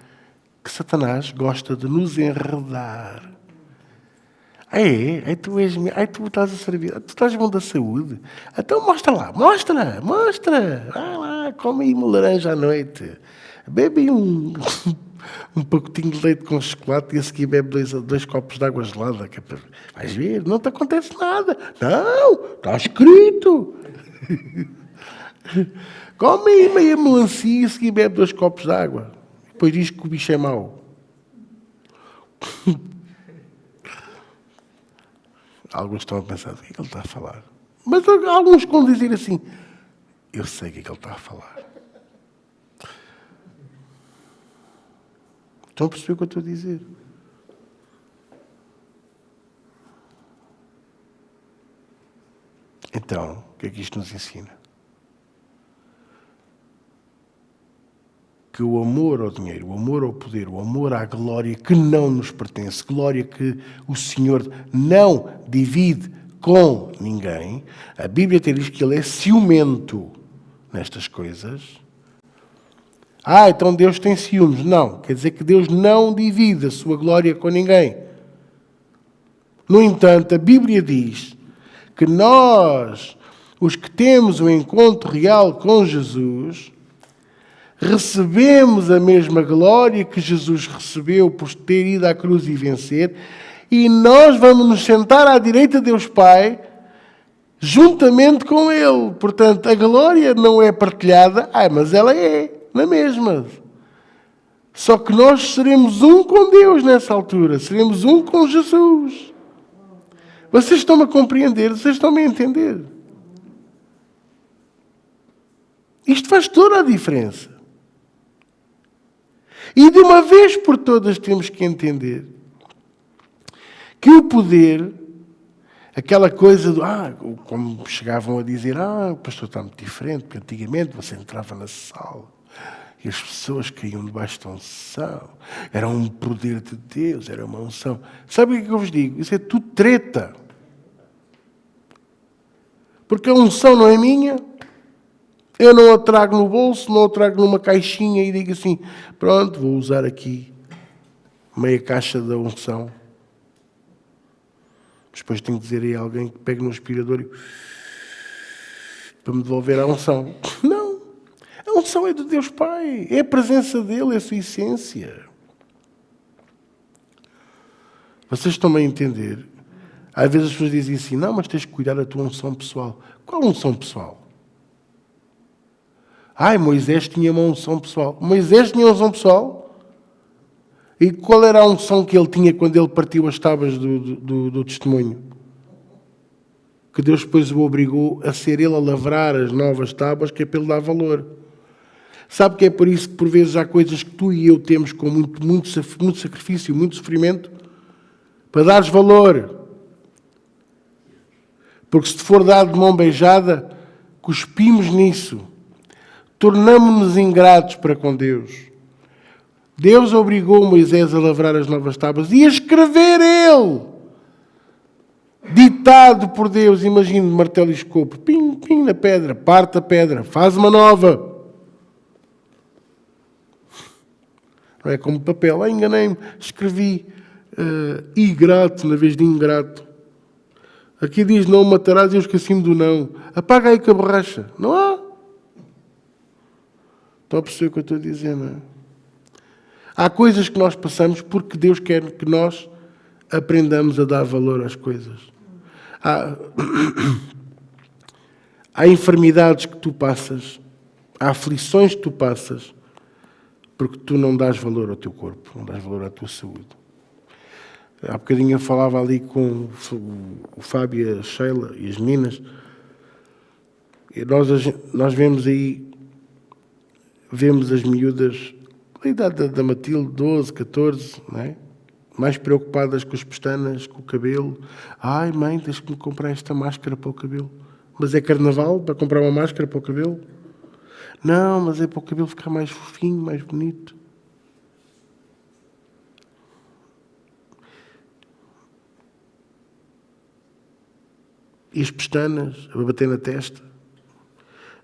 que Satanás gosta de nos enredar. Tu estás a servir, tu estás bom da saúde. Então mostra lá, mostra. Vai lá, come aí uma laranja à noite. Bebe um pacotinho de leite com chocolate e a seguir bebe dois copos de água gelada. Vais ver, não te acontece nada. Não, está escrito. Come aí meia melancia e a seguir bebe 2 copos de água. Depois diz que o bicho é mau. Alguns estão a pensar, o que é que ele está a falar? Mas alguns vão dizer assim, eu sei o que é que ele está a falar. Estão a perceber o que eu estou a dizer? Então, o que é que isto nos ensina? Que o amor ao dinheiro, o amor ao poder, o amor à glória que não nos pertence, glória que o Senhor não divide com ninguém, a Bíblia até diz que ele é ciumento nestas coisas. Então Deus tem ciúmes. Não, quer dizer que Deus não divide a sua glória com ninguém. No entanto, a Bíblia diz que nós, os que temos o encontro real com Jesus, recebemos a mesma glória que Jesus recebeu por ter ido à cruz e vencer, e nós vamos nos sentar à direita de Deus Pai, juntamente com Ele. Portanto, a glória não é partilhada, mas ela é, na mesma. Só que nós seremos um com Deus nessa altura, seremos um com Jesus. Vocês estão-me a compreender? Vocês estão-me a entender? Isto faz toda a diferença. E de uma vez por todas temos que entender que o poder, aquela coisa do, como chegavam a dizer, o pastor está muito diferente, porque antigamente você entrava na sala e as pessoas caíam debaixo da unção. Era um poder de Deus, era uma unção. Sabe o que eu vos digo? Isso é tudo treta. Porque a unção não é minha. Eu não a trago no bolso, não a trago numa caixinha e digo assim, pronto, vou usar aqui meia caixa da unção. Depois tenho que dizer aí a alguém que pegue no aspirador para me devolver a unção. Não. A unção é de Deus Pai. É a presença dEle, é a sua essência. Vocês estão a entender? Às vezes as pessoas dizem assim, não, mas tens que cuidar da tua unção pessoal. Qual unção pessoal? Moisés tinha uma unção pessoal. Moisés tinha uma unção pessoal? E qual era a unção que ele tinha quando ele partiu as tábuas do testemunho? Que Deus depois o obrigou a ser ele a lavrar as novas tábuas, que é para ele dar valor. Sabe que é por isso que por vezes há coisas que tu e eu temos com muito sacrifício, muito sofrimento, para dares valor. Porque se te for dado de mão beijada, cuspimos nisso. Tornamo-nos ingratos para com Deus. Deus obrigou Moisés a lavrar as novas tábuas e a escrever ele. Ditado por Deus, imagine martelo e escopo, pim, pim na pedra, parte a pedra, faz uma nova. Não é como papel, enganei-me, escrevi ingrato na vez de ingrato. Aqui diz não matarás e eu esqueci-me do não. Apaga aí com a borracha. Não há. Estão a perceber o que eu estou a dizer, não é? Há coisas que nós passamos porque Deus quer que nós aprendamos a dar valor às coisas. Há enfermidades que tu passas, há aflições que tu passas, porque tu não dás valor ao teu corpo, não dás valor à tua saúde. Há bocadinho eu falava ali com o Fábio e a Sheila e as meninas, e nós vemos as miúdas, a idade da Matilde, 12, 14, não é? Mais preocupadas com as pestanas, com o cabelo. Ai, mãe, tens que me comprar esta máscara para o cabelo. Mas é carnaval para comprar uma máscara para o cabelo? Não, mas é para o cabelo ficar mais fofinho, mais bonito. E as pestanas, a bater na testa.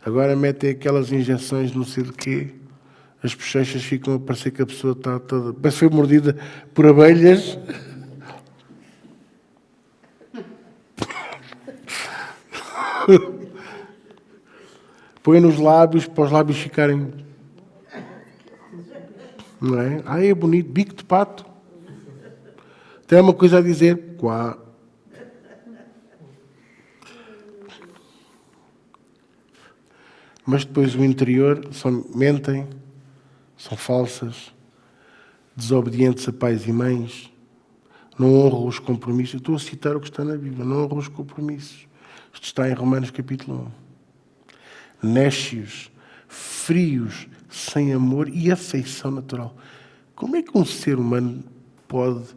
Agora metem aquelas injeções não sei de quê. As bochechas ficam a parecer que a pessoa está toda... Parece que foi mordida por abelhas. Põe nos lábios, para os lábios ficarem... Não é? É bonito, bico de pato. Tem uma coisa a dizer? Quá. Mas depois o interior mentem, são falsas, desobedientes a pais e mães, não honram os compromissos. Eu estou a citar o que está na Bíblia, não honram os compromissos. Isto está em Romanos capítulo 1. Nécios, frios, sem amor e afeição natural. Como é que um ser humano pode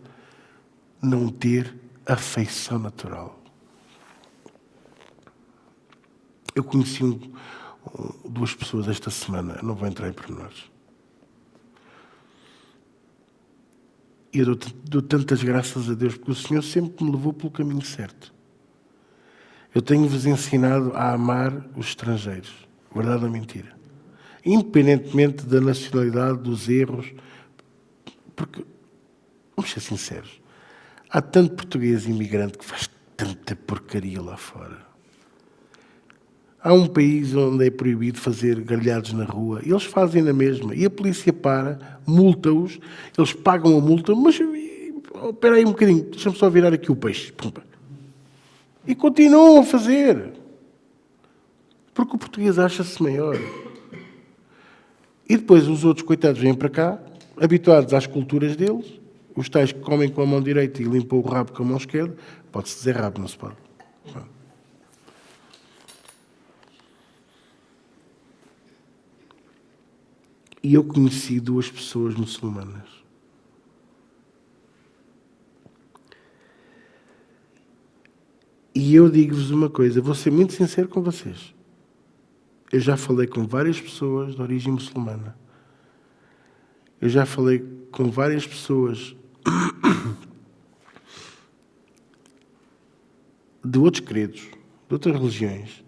não ter afeição natural? Eu conheci duas pessoas esta semana, não vou entrar em pormenores. E eu dou tantas graças a Deus, porque o Senhor sempre me levou pelo caminho certo. Eu tenho-vos ensinado a amar os estrangeiros, verdade ou mentira? Independentemente da nacionalidade, dos erros, porque, vamos ser sinceros, há tanto português imigrante que faz tanta porcaria lá fora. Há um país onde é proibido fazer grelhados na rua. Eles fazem na mesma. E a polícia para, multa-os, eles pagam a multa, mas espera aí um bocadinho, deixa-me só virar aqui o peixe. E continuam a fazer. Porque o português acha-se maior. E depois os outros coitados vêm para cá, habituados às culturas deles, os tais que comem com a mão direita e limpam o rabo com a mão esquerda. Pode-se dizer rabo, não se pode. E eu conheci duas pessoas muçulmanas. E eu digo-vos uma coisa, vou ser muito sincero com vocês. Eu já falei com várias pessoas de origem muçulmana. Eu já falei com várias pessoas de outros credos, de outras religiões.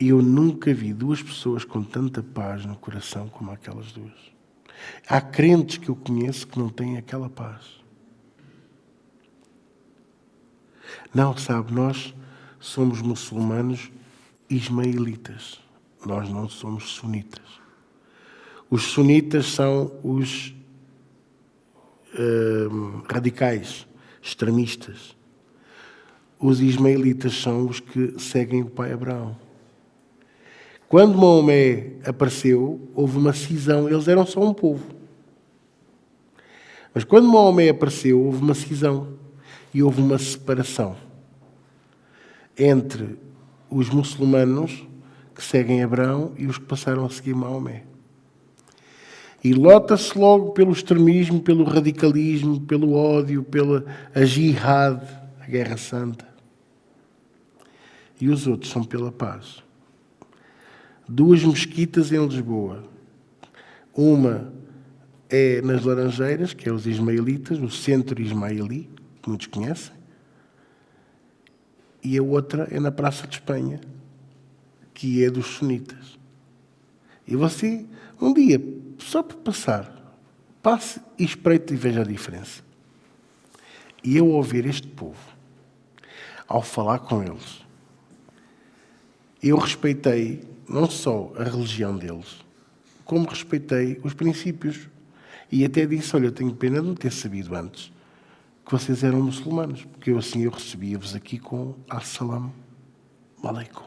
E eu nunca vi duas pessoas com tanta paz no coração como aquelas duas. Há crentes que eu conheço que não têm aquela paz. Não, sabe, nós somos muçulmanos ismaelitas. Nós não somos sunitas. Os sunitas são os radicais, extremistas. Os ismaelitas são os que seguem o pai Abraão. Quando Maomé apareceu, houve uma cisão. Eles eram só um povo. Mas quando Maomé apareceu, houve uma cisão. E houve uma separação entre os muçulmanos que seguem Abraão e os que passaram a seguir Maomé. E lota-se logo pelo extremismo, pelo radicalismo, pelo ódio, pela a jihad, a guerra santa. E os outros são pela paz. 2 mesquitas em Lisboa. Uma é nas Laranjeiras, que é os ismaelitas, no centro ismaeli, que muitos conhecem. E a outra é na Praça de Espanha, que é dos sunitas. E você, um dia, só para passar, passe e espreite e veja a diferença. E eu, ao ver este povo, ao falar com eles, eu respeitei não só a religião deles, como respeitei os princípios. E até disse, olha, eu tenho pena de não ter sabido antes que vocês eram muçulmanos, porque eu assim eu recebia-vos aqui com Assalamu alaikum.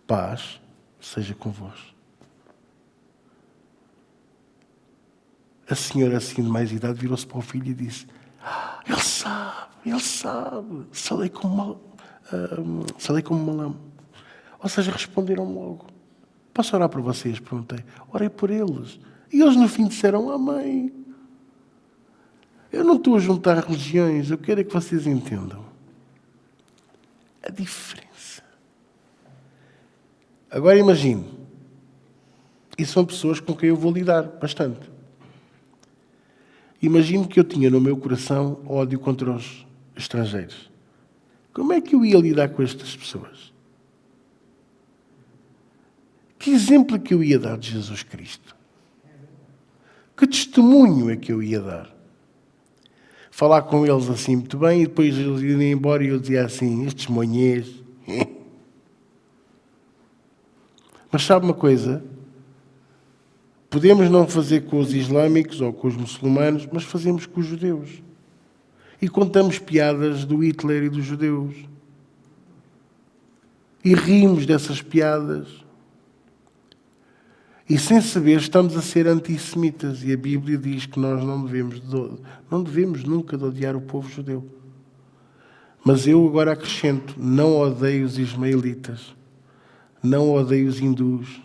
Paz seja convosco. A senhora, assim de mais idade, virou-se para o filho e disse, ele sabe, salei como malam. Ou seja, responderam logo. Posso orar por vocês? Perguntei. Orei por eles. E eles no fim disseram, amém. Eu não estou a juntar religiões, eu quero é que vocês entendam a diferença. Agora imagine, e são pessoas com quem eu vou lidar bastante. Imagino que eu tinha no meu coração ódio contra os estrangeiros. Como é que eu ia lidar com estas pessoas? Que exemplo é que eu ia dar de Jesus Cristo? Que testemunho é que eu ia dar? Falar com eles assim muito bem e depois eles irem embora e eu dizia assim, estes monhês. Mas sabe uma coisa? Podemos não fazer com os islâmicos ou com os muçulmanos, mas fazemos com os judeus. E contamos piadas do Hitler e dos judeus. E rimos dessas piadas. E sem saber estamos a ser antissemitas. E a Bíblia diz que nós não devemos nunca de odiar o povo judeu. Mas eu agora acrescento, não odeio os ismaelitas. Não odeio os hindus.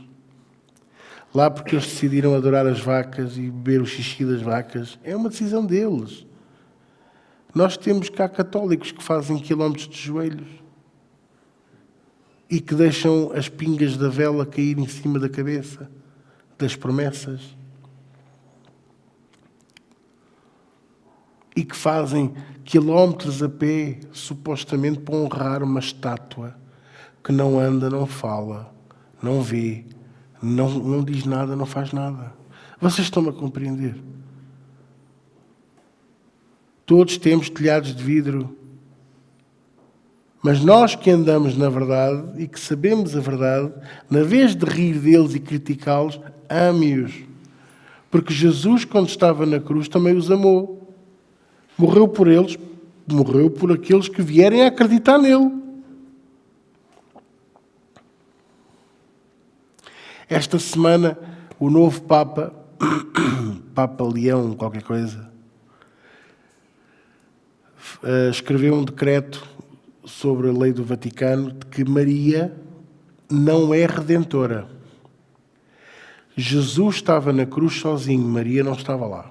Lá porque eles decidiram adorar as vacas e beber o xixi das vacas. É uma decisão deles. Nós temos cá católicos que fazem quilómetros de joelhos. E que deixam as pingas da vela cair em cima da cabeça. Das promessas. E que fazem quilómetros a pé, supostamente para honrar uma estátua que não anda, não fala, não vê, não diz nada, não faz nada. Vocês estão-me a compreender? Todos temos telhados de vidro. Mas nós que andamos na verdade e que sabemos a verdade, na vez de rir deles e criticá-los, ame-os. Porque Jesus, quando estava na cruz, também os amou. Morreu por eles, morreu por aqueles que vierem a acreditar nele. Esta semana, o novo Papa, Papa Leão, qualquer coisa, escreveu um decreto sobre a lei do Vaticano de que Maria não é redentora. Jesus estava na cruz sozinho, Maria não estava lá.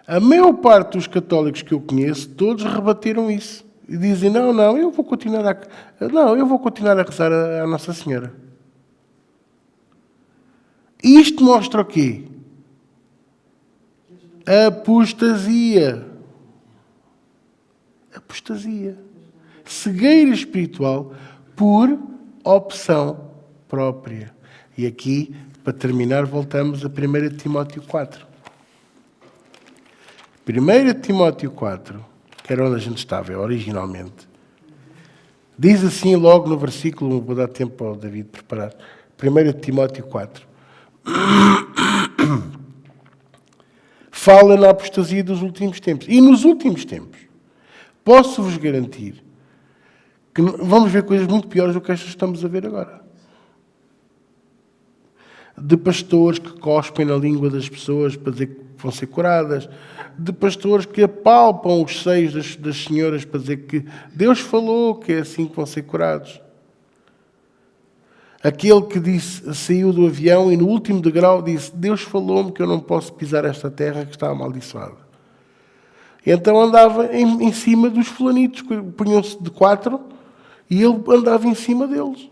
A maior parte dos católicos que eu conheço, todos rebateram isso. E dizem, não, eu vou continuar a rezar à Nossa Senhora. E isto mostra o quê? Apostasia. Apostasia. Cegueira espiritual por opção própria. E aqui, para terminar, voltamos a 1 Timóteo 4. 1 Timóteo 4, que era onde a gente estava originalmente, diz assim logo no versículo 1, vou dar tempo ao David preparar. 1 Timóteo 4. Fala na apostasia dos últimos tempos. E nos últimos tempos, posso-vos garantir que vamos ver coisas muito piores do que estas que estamos a ver agora. De pastores que cospem na língua das pessoas para dizer que vão ser curadas, de pastores que apalpam os seios das senhoras para dizer que Deus falou que é assim que vão ser curados. Aquele que disse, saiu do avião e no último degrau disse: Deus falou-me que eu não posso pisar esta terra que está amaldiçoada. Então andava em cima dos fulanitos, punham-se de 4 e ele andava em cima deles.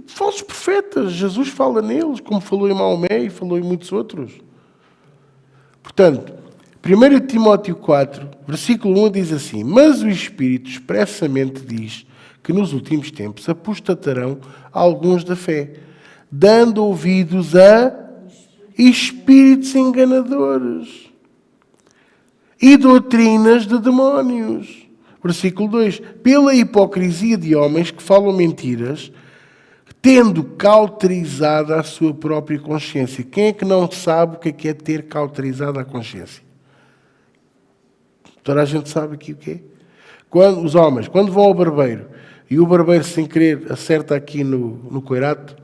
Falsos profetas, Jesus fala neles, como falou em Maomé e falou em muitos outros. Portanto, 1 Timóteo 4, versículo 1 diz assim: Mas o Espírito expressamente diz que nos últimos tempos apostatarão alguns da fé, dando ouvidos a espíritos enganadores e doutrinas de demónios. Versículo 2: Pela hipocrisia de homens que falam mentiras, tendo cauterizado a sua própria consciência. Quem é que não sabe o que é ter cauterizado a consciência? Toda a gente sabe aqui o que é. Os homens, quando vão ao barbeiro, e o barbeiro, sem querer, acerta aqui no coirato,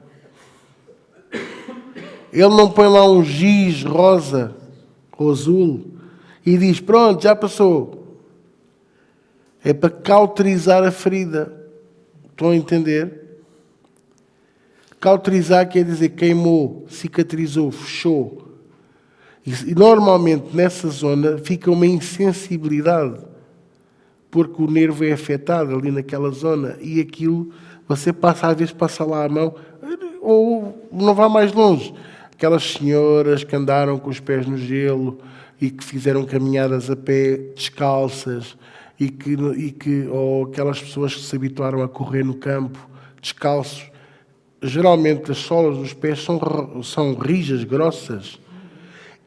ele não põe lá um giz rosa ou azul e diz: pronto, já passou. É para cauterizar a ferida. Estão a entender? Cauterizar quer dizer queimou, cicatrizou, fechou. E normalmente nessa zona fica uma insensibilidade, porque o nervo é afetado ali naquela zona e aquilo, você passa, às vezes passa lá a mão, ou não vá mais longe. Aquelas senhoras que andaram com os pés no gelo e que fizeram caminhadas a pé descalças ou aquelas pessoas que se habituaram a correr no campo descalços. Geralmente as solas dos pés são rijas, grossas,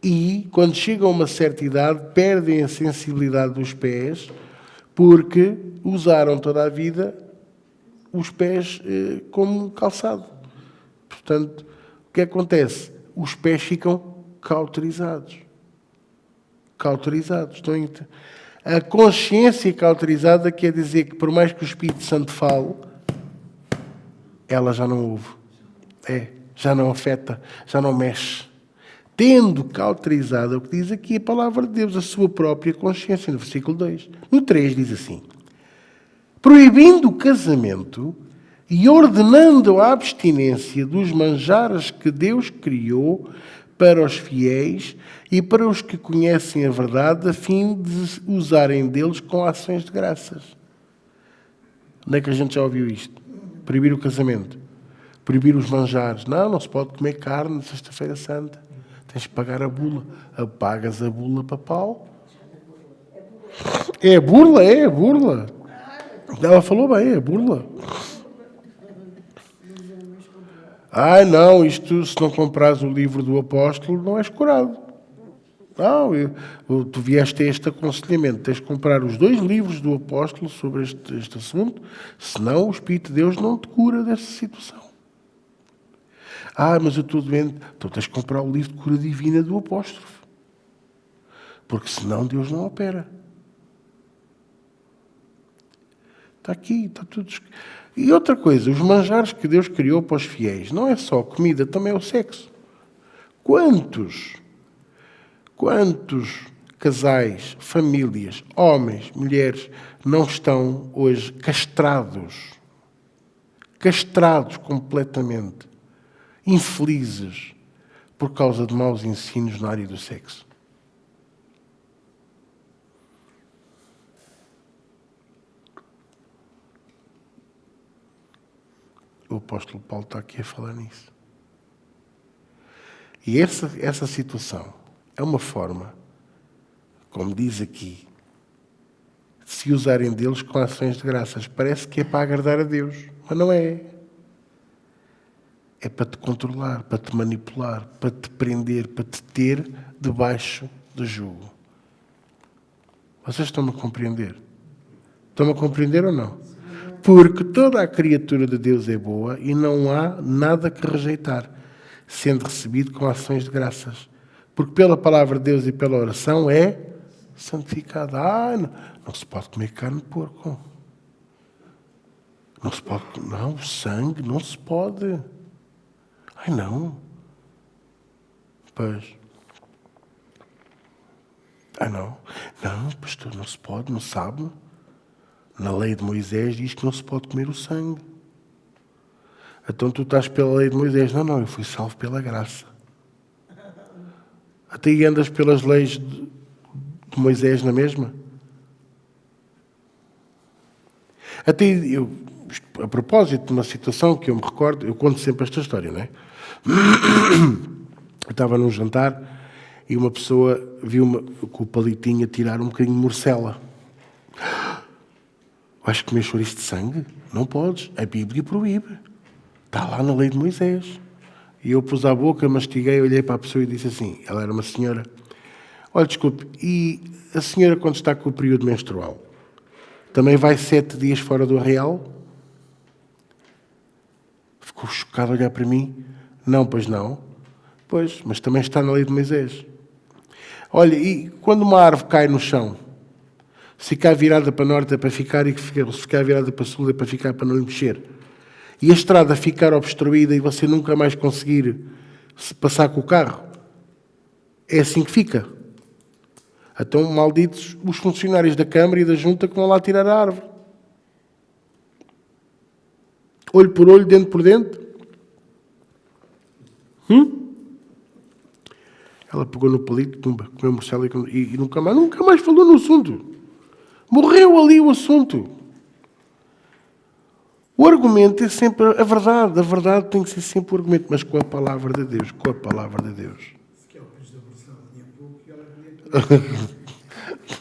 e quando chegam a uma certa idade perdem a sensibilidade dos pés porque usaram toda a vida os pés como calçado. Portanto, o que acontece? Os pés ficam cauterizados. Cauterizados. A consciência cauterizada quer dizer que por mais que o Espírito Santo fale, ela já não ouve. Já não afeta, já não mexe. Tendo cauterizado, é o que diz aqui a palavra de Deus, a sua própria consciência, no versículo 2. No 3 diz assim: proibindo o casamento e ordenando a abstinência dos manjares que Deus criou para os fiéis e para os que conhecem a verdade, a fim de usarem deles com ações de graças. Onde é que a gente já ouviu isto? Proibir o casamento. Proibir os manjares. Não se pode comer carne na Sexta-feira Santa. Tens que pagar a bula. Pagas a bula papal. É burla, é burla. Ela falou bem, é burla. Não, isto, se não comprares o livro do apóstolo, não és curado. Não, tu vieste a este aconselhamento. Tens de comprar os 2 livros do apóstolo sobre este assunto, senão o Espírito de Deus não te cura dessa situação. Mas eu estou doente. Então tens de comprar o livro de cura divina do apóstolo. Porque senão Deus não opera. Está aqui, está tudo. E outra coisa, os manjares que Deus criou para os fiéis, não é só comida, também é o sexo. Quantos casais, famílias, homens, mulheres, não estão hoje castrados? Castrados completamente. Infelizes por causa de maus ensinos na área do sexo. O apóstolo Paulo está aqui a falar nisso. E essa situação é uma forma, como diz aqui, de se usarem deles com ações de graças. Parece que é para agradar a Deus, mas não é. É para te controlar, para te manipular, para te prender, para te ter debaixo do jugo. Vocês estão-me a compreender? Estão-me a compreender ou não? Porque toda a criatura de Deus é boa e não há nada que rejeitar, sendo recebido com ações de graças. Porque pela palavra de Deus e pela oração é santificada. Não se pode comer carne de porco. Não se pode... Não, sangue, não se pode. Não. Pois. Não. Não, pastor, não se pode, não sabe. Na lei de Moisés diz que não se pode comer o sangue. Então tu estás pela lei de Moisés. Não, eu fui salvo pela graça. Até aí andas pelas leis de Moisés na mesma? Até eu, a propósito de uma situação que eu me recordo, eu conto sempre esta história, não é? Eu estava num jantar e uma pessoa viu-me com o palitinho a tirar um bocadinho de morcela. Vais comer chouriço de sangue? Não podes. A Bíblia proíbe. Está lá na lei de Moisés. E eu pus à boca, mastiguei, olhei para a pessoa e disse assim, ela era uma senhora, olha, desculpe, e a senhora quando está com o período menstrual, também vai 7 dias fora do arraial? Ficou chocado a olhar para mim. Não, pois não. Pois, mas também está na lei de Moisés. Olha, e quando uma árvore cai no chão, se ficar virada para norte é para ficar e se ficar virada para sul é para ficar, para não lhe mexer. E a estrada ficar obstruída e você nunca mais conseguir passar com o carro, é assim que fica. Então, malditos os funcionários da Câmara e da Junta que vão lá tirar a árvore. Olho por olho, dente por dente. Ela pegou no palito, tumba, comeu morcela e nunca mais falou no assunto. Morreu ali o assunto. O argumento é sempre a verdade tem que ser sempre o argumento, mas com a palavra de Deus, com a palavra de Deus. Se quer o peixe da morcela, tinha pouco e ela comia tudo.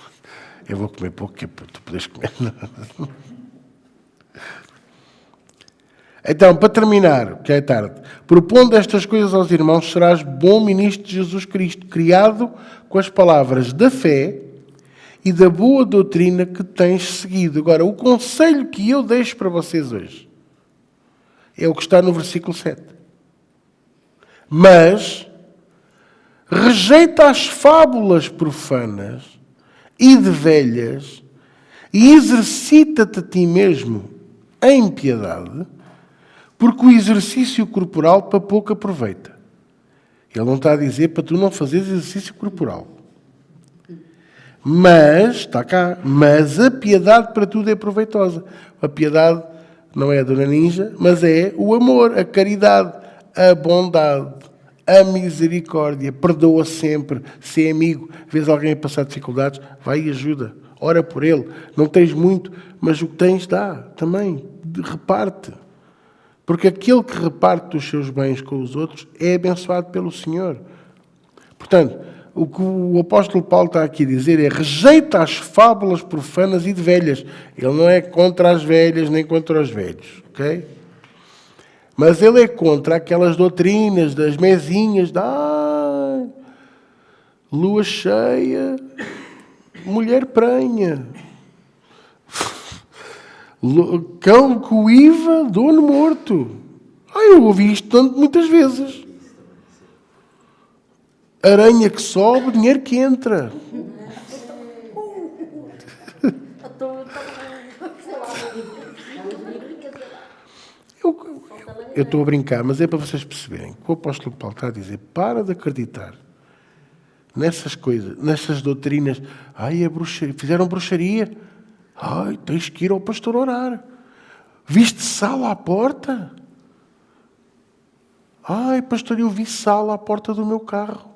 Eu vou comer pouco, que é para tu poderes comer. Então, para terminar, que é tarde, propondo estas coisas aos irmãos, serás bom ministro de Jesus Cristo, criado com as palavras da fé e da boa doutrina que tens seguido. Agora, o conselho que eu deixo para vocês hoje é o que está no versículo 7. Mas rejeita as fábulas profanas e de velhas e exercita-te a ti mesmo em piedade, porque o exercício corporal para pouco aproveita. Ele não está a dizer para tu não fazeres exercício corporal. Mas, está cá, mas a piedade para tudo é proveitosa. A piedade não é a Dona Ninja, mas é o amor, a caridade, a bondade, a misericórdia. Perdoa sempre, se é amigo, vês alguém a passar dificuldades, vai e ajuda. Ora por ele. Não tens muito, mas o que tens dá também. Reparte. Porque aquele que reparte os seus bens com os outros é abençoado pelo Senhor. Portanto, o que o apóstolo Paulo está aqui a dizer é rejeita as fábulas profanas e de velhas. Ele não é contra as velhas nem contra os velhos, ok? Mas ele é contra aquelas doutrinas das mesinhas da lua cheia, mulher prenha, cão coíva, dono morto. Eu ouvi isto tanto muitas vezes. Aranha que sobe, dinheiro que entra. Eu estou a brincar, mas é para vocês perceberem que o apóstolo Paulo está a dizer, para de acreditar nessas coisas, nessas doutrinas. A bruxaria, fizeram bruxaria. Tens que ir ao pastor orar. Viste sal à porta? Pastor, eu vi sal à porta do meu carro.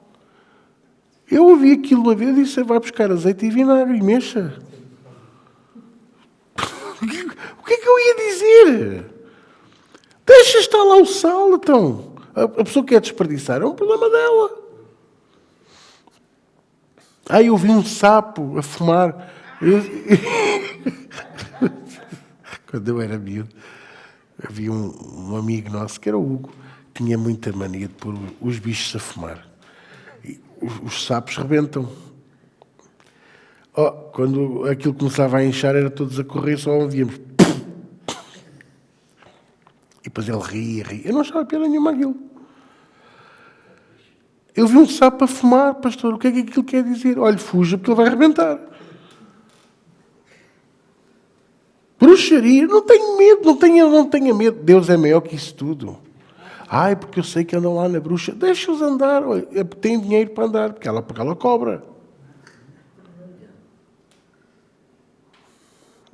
Eu ouvi aquilo uma vez e disse, vai buscar azeite e vinagre e mexa. O que é que eu ia dizer? Deixa estar lá o sal, então. A pessoa que quer desperdiçar é um problema dela. Eu vi um sapo a fumar. Quando eu era miúdo, havia um amigo nosso, que era o Hugo, que tinha muita mania de pôr os bichos a fumar. Os sapos rebentam. Quando aquilo começava a inchar, era todos a correr, só ouvíamos. E depois ele ria. Eu não achava piada nenhuma aquilo. Eu vi um sapo a fumar, pastor. O que é que aquilo quer dizer? Olha, fuja, porque ele vai arrebentar. Bruxaria. Não tenho medo, não tenha medo. Deus é maior que isso tudo. Porque eu sei que andam lá na bruxa. Deixa-os andar. Olha, tem dinheiro para andar, porque ela cobra.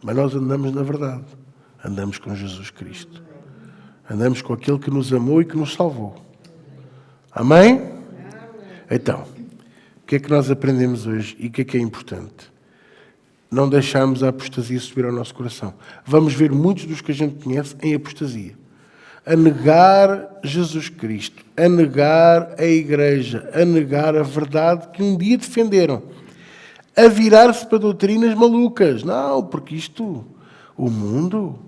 Mas nós andamos na verdade. Andamos com Jesus Cristo. Andamos com aquele que nos amou e que nos salvou. Amém? Então, o que é que nós aprendemos hoje e o que é importante? Não deixarmos a apostasia subir ao nosso coração. Vamos ver muitos dos que a gente conhece em apostasia. A negar Jesus Cristo, a negar a Igreja, a negar a verdade que um dia defenderam. A virar-se para doutrinas malucas. Não, porque isto, o mundo,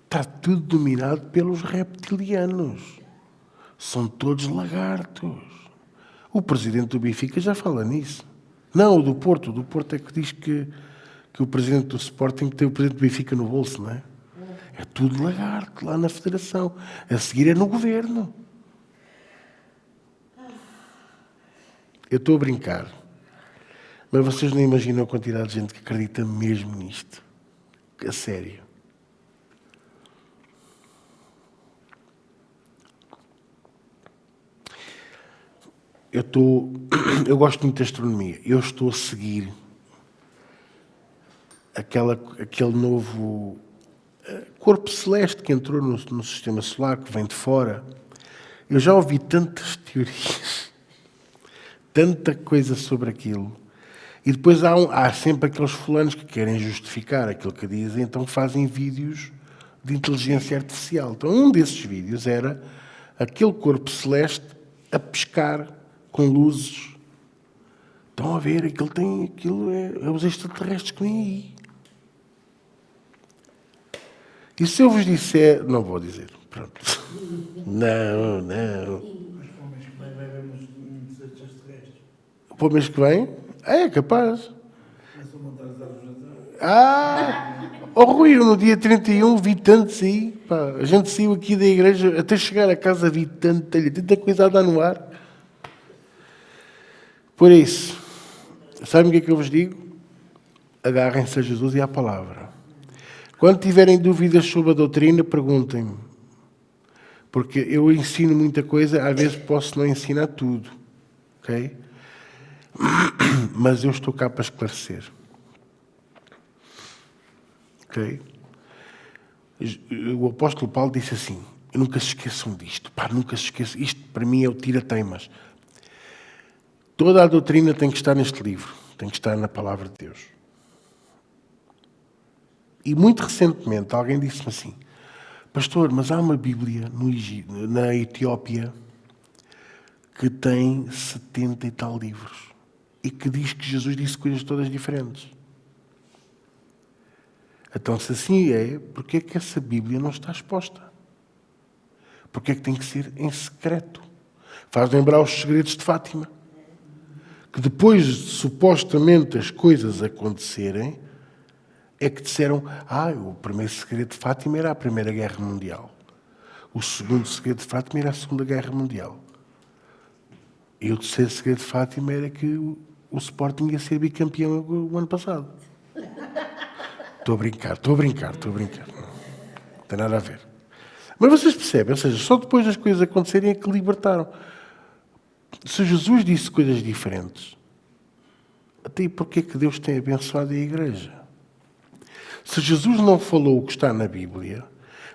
está tudo dominado pelos reptilianos. São todos lagartos. O presidente do Benfica já fala nisso. Não, o do Porto. O do Porto é que diz que o presidente do Sporting tem o presidente do Benfica no bolso, não é? É tudo lagarto lá na Federação. A seguir é no governo. Eu estou a brincar. Mas vocês não imaginam a quantidade de gente que acredita mesmo nisto. A sério. Eu gosto muito de astronomia. Eu estou a seguir aquele novo corpo celeste que entrou no sistema solar, que vem de fora. Eu já ouvi tantas teorias, tanta coisa sobre aquilo. E depois há sempre aqueles fulanos que querem justificar aquilo que dizem, então fazem vídeos de inteligência artificial. Então um desses vídeos era aquele corpo celeste a pescar com luzes. Estão a ver, aquilo é os extraterrestres que vêm aí. E se eu vos disser... Não vou dizer. Pronto. Não. Mas para o mês que vem vai haver muitos extraterrestres. Para o mês que vem? É capaz. Começam a montar as árvores de Rui, eu no dia 31 vi tantos aí. Pá, a gente saiu aqui da igreja, até chegar a casa vi tanta coisa a dar no ar. Por isso, sabem o que é que eu vos digo? Agarrem-se a Jesus e à palavra. Quando tiverem dúvidas sobre a doutrina, perguntem-me. Porque eu ensino muita coisa, às vezes posso não ensinar tudo. Ok? Mas eu estou cá para esclarecer. Ok? O apóstolo Paulo disse assim, nunca se esqueçam disto. Pá, nunca se esqueçam. Isto para mim é o tira-teimas. Toda a doutrina tem que estar neste livro. Tem que estar na palavra de Deus. E muito recentemente alguém disse-me assim, pastor, mas há uma Bíblia na Etiópia que tem 70 e tal livros e que diz que Jesus disse coisas todas diferentes. Então, se assim é, porquê é que essa Bíblia não está exposta? Porquê é que tem que ser em secreto? Faz lembrar os segredos de Fátima. Que depois de supostamente as coisas acontecerem, é que disseram, o primeiro segredo de Fátima era a Primeira Guerra Mundial. O segundo segredo de Fátima era a Segunda Guerra Mundial. E o terceiro segredo de Fátima era que o Sporting ia ser bicampeão o ano passado. Estou a brincar. Não tem nada a ver. Mas vocês percebem, ou seja, só depois das coisas acontecerem é que libertaram. Se Jesus disse coisas diferentes, até porquê que Deus tem abençoado a Igreja? Se Jesus não falou o que está na Bíblia,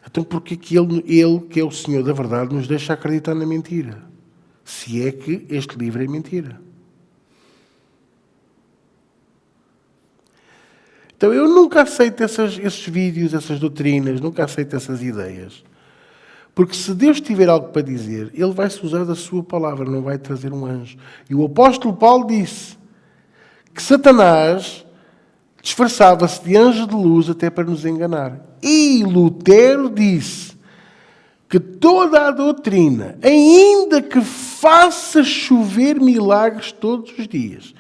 então porquê que ele, que é o Senhor da verdade, nos deixa acreditar na mentira? Se é que este livro é mentira. Então eu nunca aceito esses vídeos, essas doutrinas, nunca aceito essas ideias. Porque se Deus tiver algo para dizer, Ele vai-se usar da sua palavra, não vai trazer um anjo. E o apóstolo Paulo disse que Satanás disfarçava-se de anjo de luz até para nos enganar. E Lutero disse que toda a doutrina, ainda que faça chover milagres todos os dias,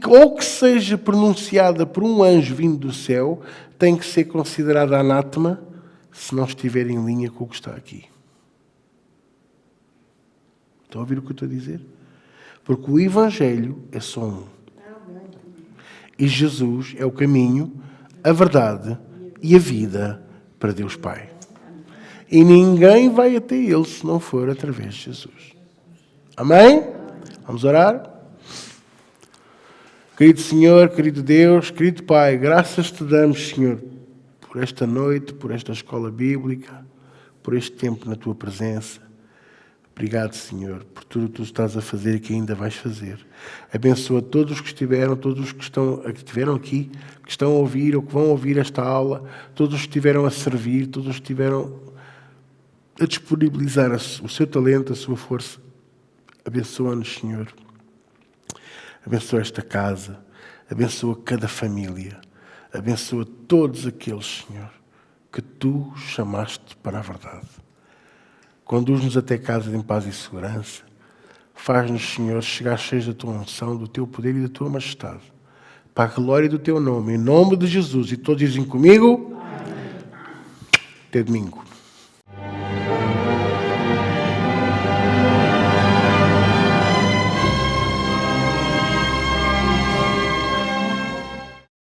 ou que seja pronunciada por um anjo vindo do céu, tem que ser considerada anátema se não estiver em linha com o que está aqui. Estão a ouvir o que eu estou a dizer? Porque o Evangelho é só um. E Jesus é o caminho, a verdade e a vida para Deus Pai. E ninguém vai até Ele se não for através de Jesus. Amém? Vamos orar? Querido Senhor, querido Deus, querido Pai, graças te damos, Senhor, por esta noite, por esta escola bíblica, por este tempo na tua presença. Obrigado, Senhor, por tudo o que tu estás a fazer e que ainda vais fazer. Abençoa todos os que estiveram, todos os que estiveram aqui, que estão a ouvir ou que vão ouvir esta aula, todos os que estiveram a servir, todos os que estiveram a disponibilizar o seu talento, a sua força. Abençoa-nos, Senhor. Abençoa esta casa. Abençoa cada família. Abençoa todos aqueles, Senhor, que tu chamaste para a verdade. Conduz-nos até casa em paz e segurança. Faz-nos, Senhor, chegar cheios da tua unção, do teu poder e da tua majestade. Para a glória do teu nome. Em nome de Jesus. E todos dizem comigo? Amém. Até domingo.